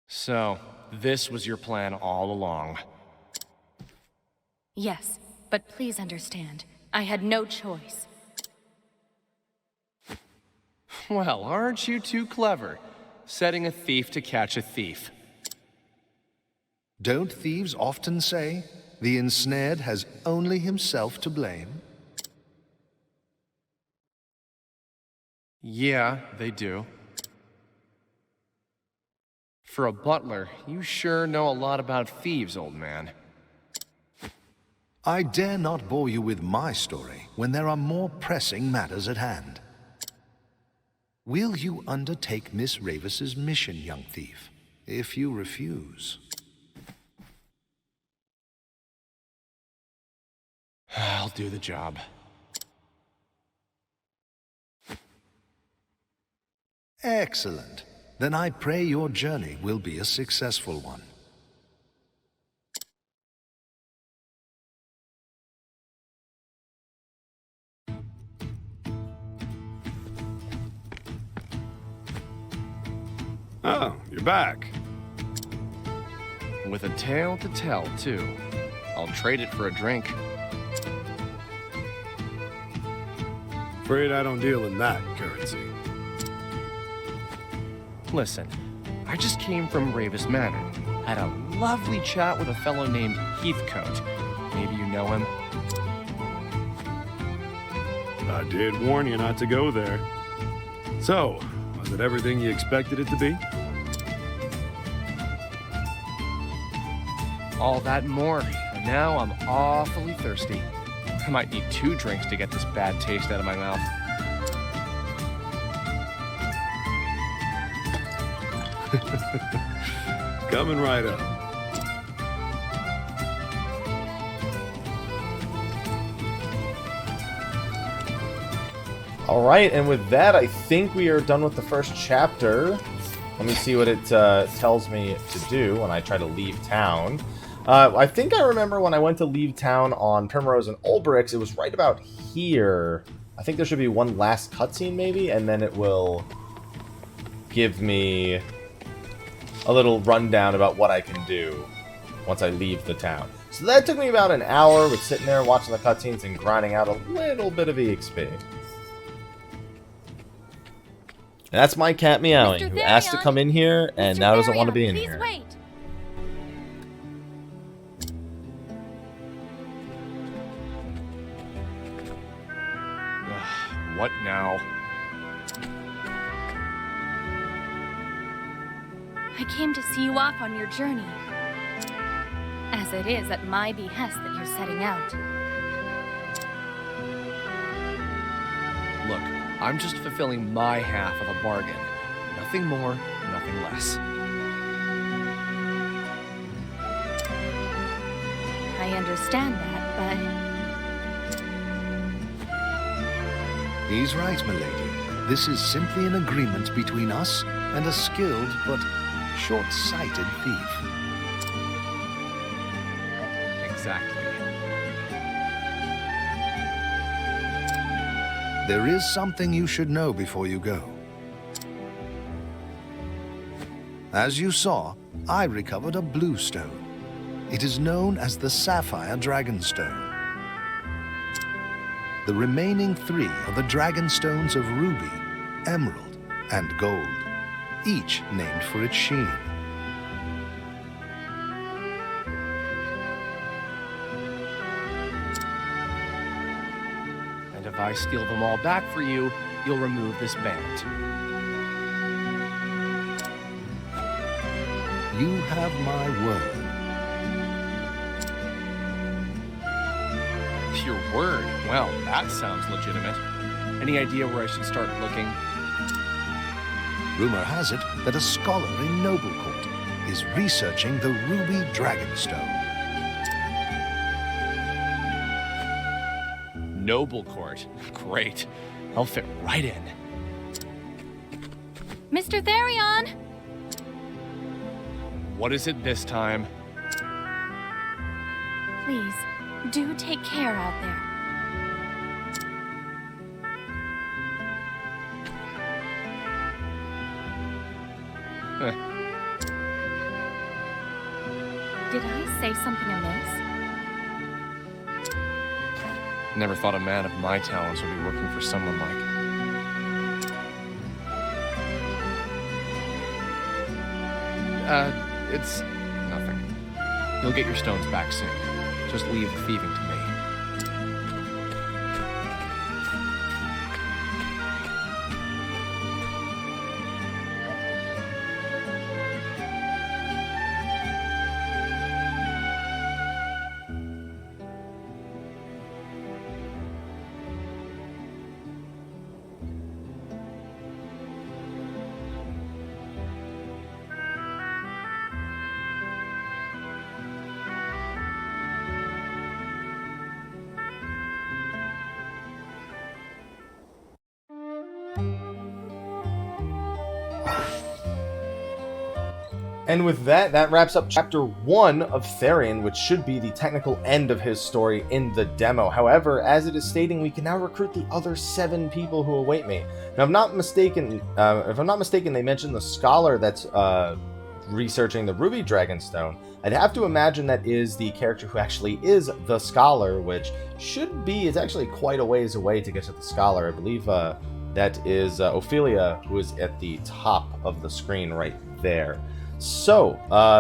So, this was your plan all along. Yes, but please understand, I had no choice. Well, aren't you too clever? Setting a thief to catch a thief. Don't thieves often say, the ensnared has only himself to blame? Yeah, they do. For a butler, you sure know a lot about thieves, old man. I dare not bore you with my story when there are more pressing matters at hand. Will you undertake Miss Ravus's mission, young thief? If you refuse... I'll do the job. Excellent. Then I pray your journey will be a successful one. Oh, you're back. With a tale to tell, too. I'll trade it for a drink. Afraid I don't deal in that currency. Listen, I just came from Ravus Manor. Had a lovely chat with a fellow named Heathcote. Maybe you know him? I did warn you not to go there. So, was it everything you expected it to be? All that and more. And now I'm awfully thirsty. I might need 2 drinks to get this bad taste out of my mouth. Coming right up. All right, and with that, I think we are done with the first chapter. Let me see what it tells me to do when I try to leave town. I think I remember when I went to leave town on Primrose and Ulbrix, it was right about here. I think there should be one last cutscene maybe, and then it will give me a little rundown about what I can do once I leave the town. So that took me about an hour with sitting there watching the cutscenes and grinding out a little bit of EXP. And that's my cat meowing, Mr. who asked to come in here and Mr. now doesn't want to Therion, be in please here. Wait. What now? I came to see you off on your journey. As it is at my behest that you're setting out. Look, I'm just fulfilling my half of a bargain. Nothing more, nothing less. I understand that, but... He's right, milady. This is simply an agreement between us and a skilled but short-sighted thief. Exactly. There is something you should know before you go. As you saw, I recovered a blue stone. It is known as the Sapphire Dragonstone. The remaining 3 are the Dragonstones of Ruby, Emerald, and Gold, each named for its sheen. And if I steal them all back for you, you'll remove this band. You have my word. Your word? Well, that sounds legitimate. Any idea where I should start looking? Rumor has it that a scholar in Noblecourt is researching the Ruby Dragonstone. Noblecourt. Great. I'll fit right in. Mr. Therion! What is it this time? Please, do take care out there. Did I say something amiss? Never thought a man of my talents would be working for someone like... It's nothing. You'll get your stones back soon. Just leave the thieving to me. And with that, that wraps up Chapter 1 of Therion, which should be the technical end of his story in the demo. However, as it is stating, we can now recruit the other 7 people who await me. Now, if I'm not mistaken, they mentioned the scholar that's researching the Ruby Dragonstone. I'd have to imagine that is the character who actually is the scholar, which should be, it's actually quite a ways away to get to the scholar. I believe that is Ophelia, who is at the top of the screen right there. So,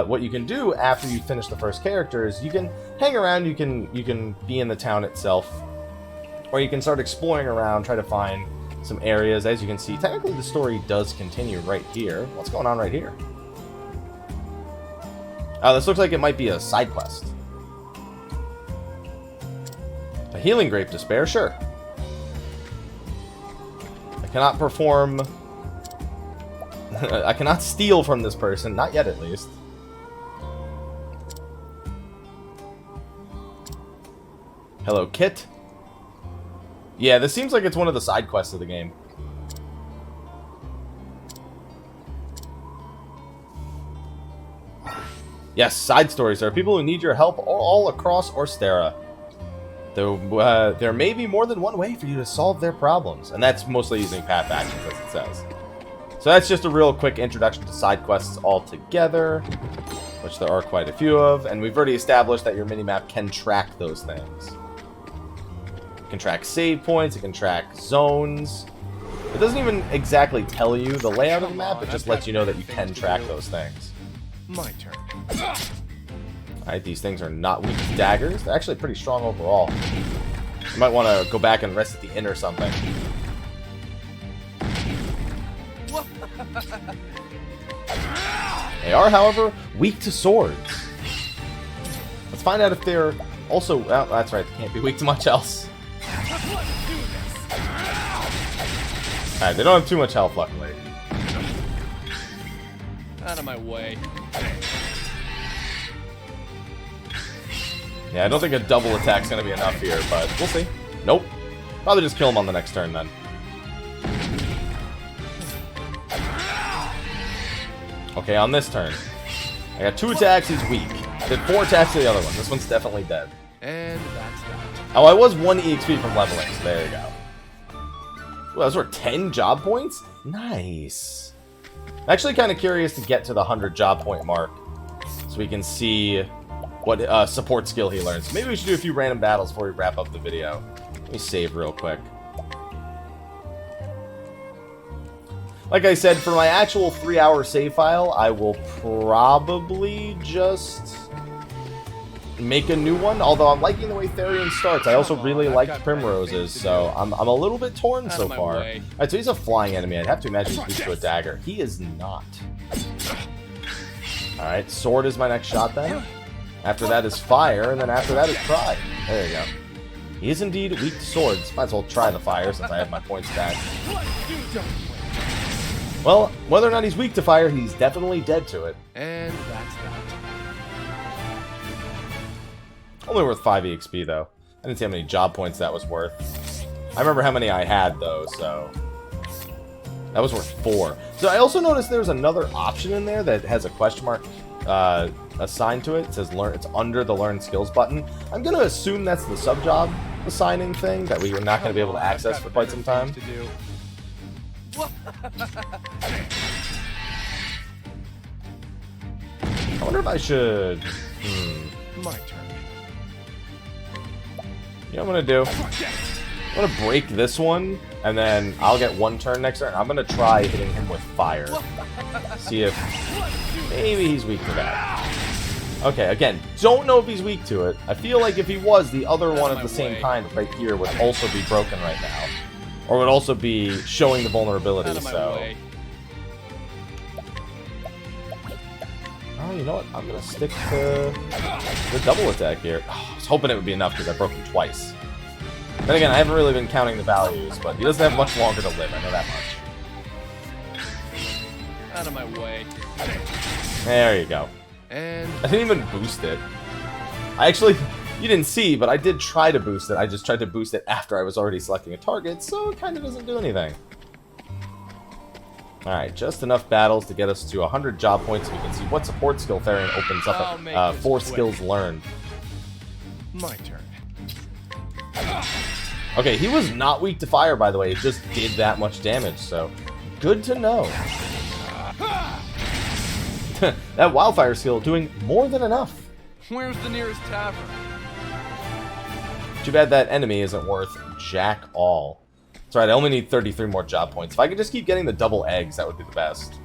what you can do after you finish the first character is you can hang around, you can be in the town itself, or you can start exploring around, try to find some areas. As you can see, technically the story does continue right here. What's going on right here? Oh, this looks like it might be a side quest. A healing grape to spare? Sure. I cannot perform... I cannot steal from this person. Not yet, at least. Hello, Kit. Yeah, this seems like it's one of the side quests of the game. Yes, side stories. There are people who need your help all across Orstera. Though there may be more than one way for you to solve their problems. And that's mostly using path actions, as it says. So that's just a real quick introduction to side quests altogether, which there are quite a few of, and we've already established that your minimap can track those things. It can track save points, it can track zones. It doesn't even exactly tell you the layout of the map, it just lets you know that you can track those things. My turn. Alright, these things are not weak to daggers. They're actually pretty strong overall. You might want to go back and rest at the inn or something. They are, however, weak to swords. Let's find out if they're also... Well, that's right, they can't be weak to much else. Alright, they don't have too much health, luckily. Out of my way. Yeah, I don't think a double attack's gonna be enough here, but we'll see. Nope. Probably just kill him on the next turn, then. Okay, on this turn. I got 2 attacks, he's weak. I did 4 attacks to the other one. This one's definitely dead. And that's that. Oh, I was 1 EXP from leveling, so there you go. Well, those were 10 job points? Nice. I'm actually kind of curious to get to the 100 job point mark, so we can see what support skill he learns. Maybe we should do a few random battles before we wrap up the video. Let me save real quick. Like I said, for my actual 3-hour save file, I will probably just make a new one. Although I'm liking the way Therion starts. I also really liked Primrose's, so I'm a little bit torn so far. Alright, so he's a flying enemy. I'd have to imagine he's weak to a dagger. He is not. Alright, sword is my next shot then. After that is fire, and then after that is pride. There you go. He is indeed weak to swords. Might as well try the fire since I have my points back. Well, whether or not he's weak to fire, he's definitely dead to it. And that's that. Only worth 5 EXP, though. I didn't see how many job points that was worth. I remember how many I had, though, so... That was worth 4. So I also noticed there's another option in there that has a question mark assigned to it. It says learn. It's under the Learn Skills button. I'm going to assume that's the sub-job assigning thing that we are not going to be able to access for quite some time. I wonder if I should... My turn. You know what I'm gonna do? I'm gonna break this one, and then I'll get one turn next turn. I'm gonna try hitting him with fire. See if maybe he's weak to that. Okay, again, don't know if he's weak to it. I feel like if he was, the other one of the same kind right here would also be broken right now. Or would also be showing the vulnerability, so... Oh, you know what? I'm gonna stick to the double attack here. Oh, I was hoping it would be enough because I broke him twice. Then again, I haven't really been counting the values, but he doesn't have much longer to live, I know that much. Out of my way. There you go. And I didn't even boost it. I actually, you didn't see, but I did try to boost it. I just tried to boost it after I was already selecting a target, so it kind of doesn't do anything. Alright, just enough battles to get us to 100 job points so we can see what support skill Therion opens up at 4 skills learned. my turn. Okay, he was not weak to fire, by the way. It just did that much damage, so good to know. That wildfire skill doing more than enough. Where's the nearest tavern? Too bad that enemy isn't worth jack all. That's right, I only need 33 more job points. If I could just keep getting the double eggs, that would be the best.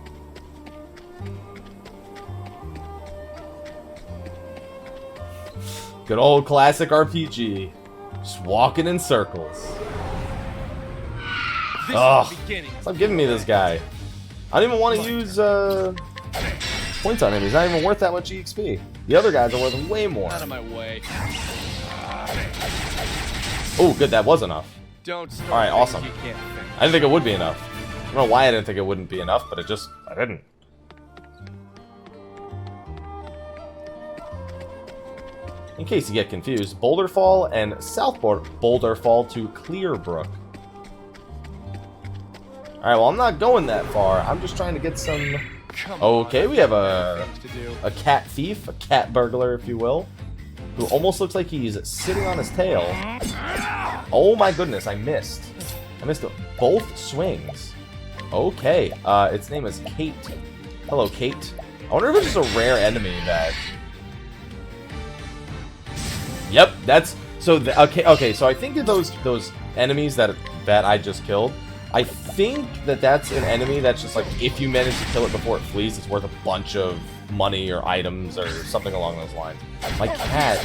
Good old classic RPG. Just walking in circles. Ugh. Stop giving me this guy. I don't even want to use points on him. He's not even worth that much EXP. The other guys are worth way more. Out of my way. Oh, good. That was enough. Don't start All right, awesome. you can't finish. I didn't think it would be enough. I don't know why I didn't think it wouldn't be enough, but I didn't. In case you get confused, Boulderfall and South Boulderfall to Clearbrook. Alright, well, I'm not going that far. I'm just trying to get some... Okay, we have a cat thief, a cat burglar, if you will, who almost looks like he's sitting on his tail. Oh my goodness, I missed. I missed both swings. Okay, its name is Kate. Hello, Kate. I wonder if it's just a rare enemy that... Yep, that's... So, okay, so I think of those enemies that I just killed, I think that's an enemy that's just like, if you manage to kill it before it flees, it's worth a bunch of money or items or something along those lines. My cat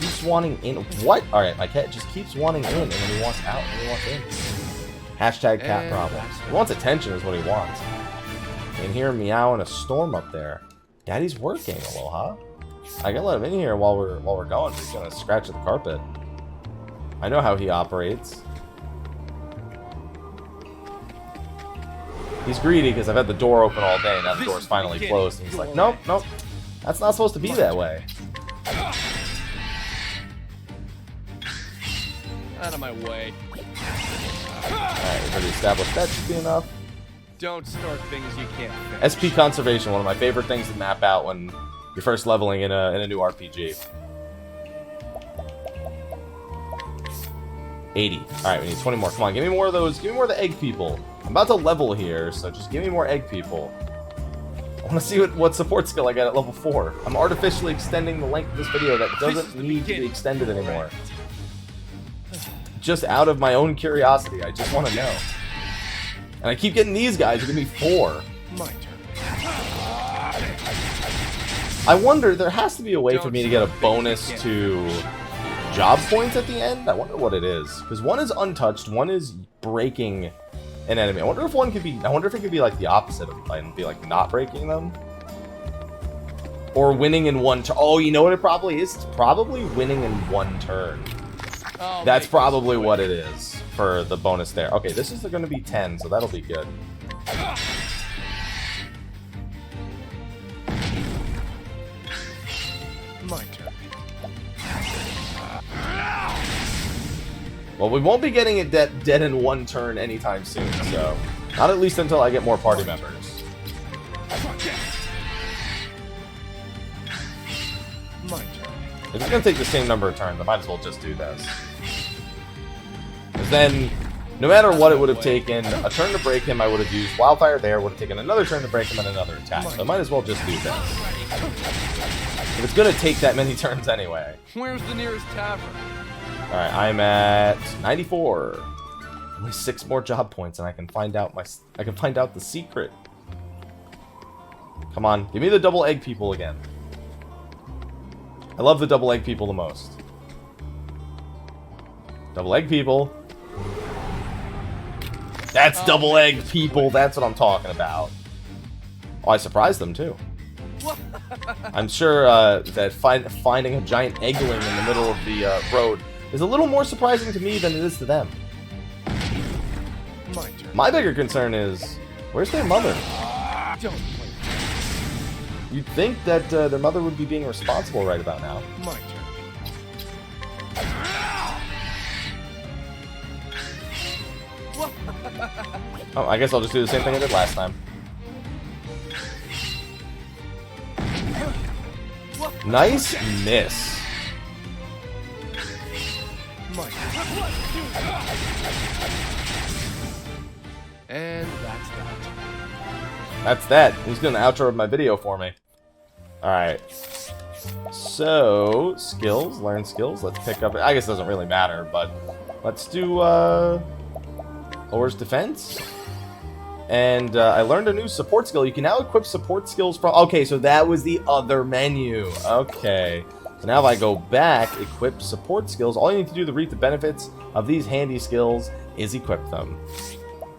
keeps wanting in. What? Alright, my cat just keeps wanting in, and then he wants out, and he wants in. Hashtag cat problems. He wants attention is what he wants. You can hear him meow in a storm up there. Daddy's working, Aloha. I can let him in here while we're going. He's gonna scratch at the carpet. I know how he operates. He's greedy because I've had the door open all day, and now the door's finally closed, and he's like, nope, nope, that's not supposed to be that way. Out of my way. Alright, we've already established that should be enough. Don't start things you can't finish. SP conservation, one of my favorite things to map out when you're first leveling in a new RPG. 80. Alright, we need 20 more. Come on, give me more of those. Give me more of the egg people. I'm about to level here, so just give me more egg people. I want to see what support skill I got at level 4. I'm artificially extending the length of this video that doesn't need to be extended anymore. Just out of my own curiosity, I just want to know. And I keep getting these guys who give me 4. My turn. I wonder, there has to be a way for me to get a bonus to job points at the end? I wonder what it is. Because one is untouched, one is breaking an enemy. I wonder if one could be, I wonder if it could be like the opposite of and be like not breaking them. Or winning in one turn. Oh, you know what it probably is? It's probably winning in one turn. That's probably what it is for the bonus there. Okay, this is going to be 10, so that'll be good. My turn. Well, we won't be getting it dead in one turn anytime soon, so not at least until I get more party members. My turn. If it's going to take the same number of turns, I might as well just do this. Because then, no matter what it would have taken, a turn to break him, I would have used Wildfire there, would have taken another turn to break him and another attack. So I might as well just do this. If it's going to take that many turns anyway. Where's the nearest tavern? Alright, I'm at 94. Only 6 more job points and I can find out the secret. Come on, give me the double egg people again. I love the double egg people the most. Double egg people. That's double egg people, that's what I'm talking about. Oh, I surprised them too. I'm sure that finding a giant eggling in the middle of the road is a little more surprising to me than it is to them. My bigger concern is, where's their mother? You'd think that their mother would be being responsible right about now. My turn. Oh, I guess I'll just do the same thing I did last time. Nice miss. And that's that. That's that. He's doing the outro of my video for me. Alright. So, skills. Learn skills. Let's pick up... I guess it doesn't really matter, but... Let's do, lowers defense. And I learned a new support skill. You can now equip support skills from... Okay, so that was the other menu. Okay. So now if I go back, equip support skills, all you need to do to reap the benefits of these handy skills is equip them.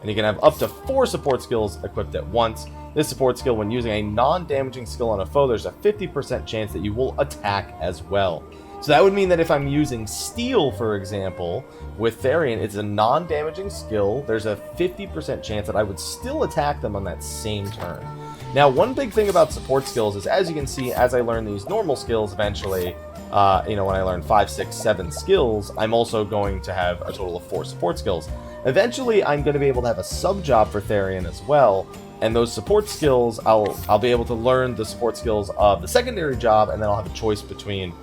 And you can have up to 4 support skills equipped at once. This support skill, when using a non-damaging skill on a foe, there's a 50% chance that you will attack as well. So that would mean that if I'm using Steel, for example, with Therion, it's a non-damaging skill. There's a 50% chance that I would still attack them on that same turn. Now, one big thing about support skills is, as you can see, as I learn these normal skills eventually, when I learn 5, 6, 7 skills, I'm also going to have a total of 4 support skills. Eventually, I'm going to be able to have a sub-job for Therion as well, and those support skills, I'll be able to learn the support skills of the secondary job, and then I'll have a choice between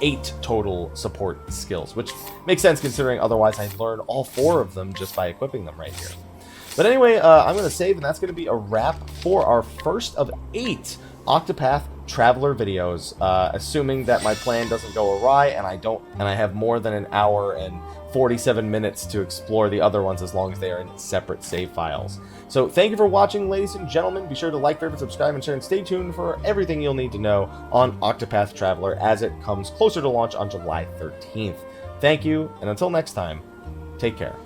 8 total support skills, which makes sense considering otherwise I'd learn all 4 of them just by equipping them right here. But anyway, I'm going to save, and that's going to be a wrap for our first of 8 Octopath Traveler videos, assuming that my plan doesn't go awry and I have more than an hour and 47 minutes to explore the other ones as long as they are in separate save files. So thank you for watching, ladies and gentlemen. Be sure to like, favorite, subscribe, and share, and stay tuned for everything you'll need to know on Octopath Traveler as it comes closer to launch on July 13th. Thank you, and until next time, take care.